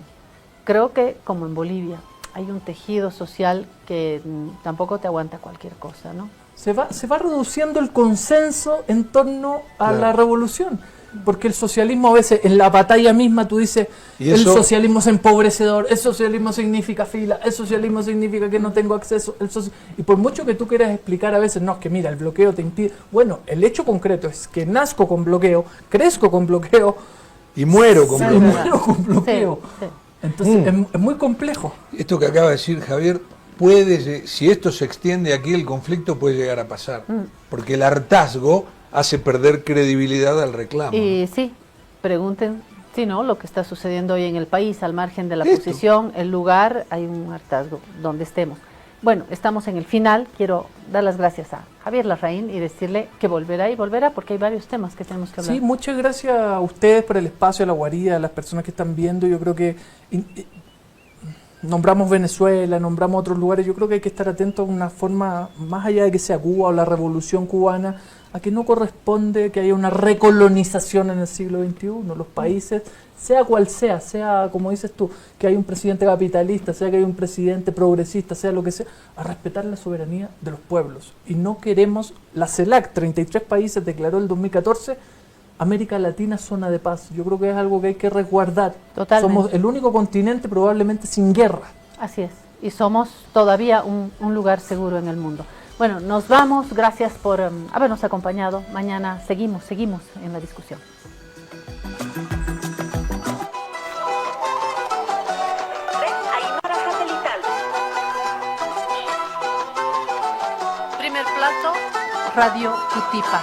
S2: Creo que, como en Bolivia, hay un tejido social que tampoco te aguanta cualquier cosa, ¿no?
S8: Se va reduciendo el consenso en torno a
S1: Claro.
S8: la revolución. Porque el socialismo a veces, en la batalla misma, tú dices,
S1: Y
S8: el
S1: eso-
S8: socialismo es empobrecedor, el socialismo significa fila, el socialismo significa que no tengo acceso. Y por mucho que tú quieras explicar a veces, no, es que mira, el bloqueo te impide. Bueno, el hecho concreto es que nazco con bloqueo, crezco con bloqueo,
S1: Y muero con
S2: Sí,
S8: y
S1: bloqueo.
S2: verdad.
S8: muero con bloqueo.
S2: Sí, sí.
S8: Entonces es muy complejo.
S1: Esto que acaba de decir Javier, puede, si esto se extiende aquí, el conflicto puede llegar a pasar. Porque el hartazgo hace perder credibilidad al reclamo.
S2: Y sí, pregunten, si no, lo que está sucediendo hoy en el país, al margen de la
S1: Esto.
S2: posición, el lugar, hay un hartazgo donde estemos. Bueno, estamos en el final. Quiero dar las gracias a Javier Larraín y decirle que volverá porque hay varios temas que tenemos que hablar.
S8: Sí, muchas gracias a ustedes por el espacio, a la guarida, a las personas que están viendo. Yo creo que nombramos Venezuela, nombramos otros lugares. Yo creo que hay que estar atentos a una forma, más allá de que sea Cuba o la Revolución Cubana, a que no corresponde que haya una recolonización en el siglo XXI. Los países, sea cual sea como dices tú, que hay un presidente capitalista, sea que hay un presidente progresista, sea lo que sea, a respetar la soberanía de los pueblos. Y no queremos, la CELAC, 33 países declaró el 2014, América Latina zona de paz. Yo creo que es algo que hay que resguardar.
S2: Totalmente.
S8: Somos el único continente probablemente sin guerra.
S2: Así es, y somos todavía un lugar seguro en el mundo. Bueno, nos vamos, gracias por habernos acompañado. Mañana seguimos en la discusión. Primer plato, Radio Cutipa.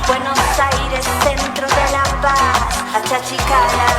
S9: Buenos Aires, centro de la paz, hasta Chicara.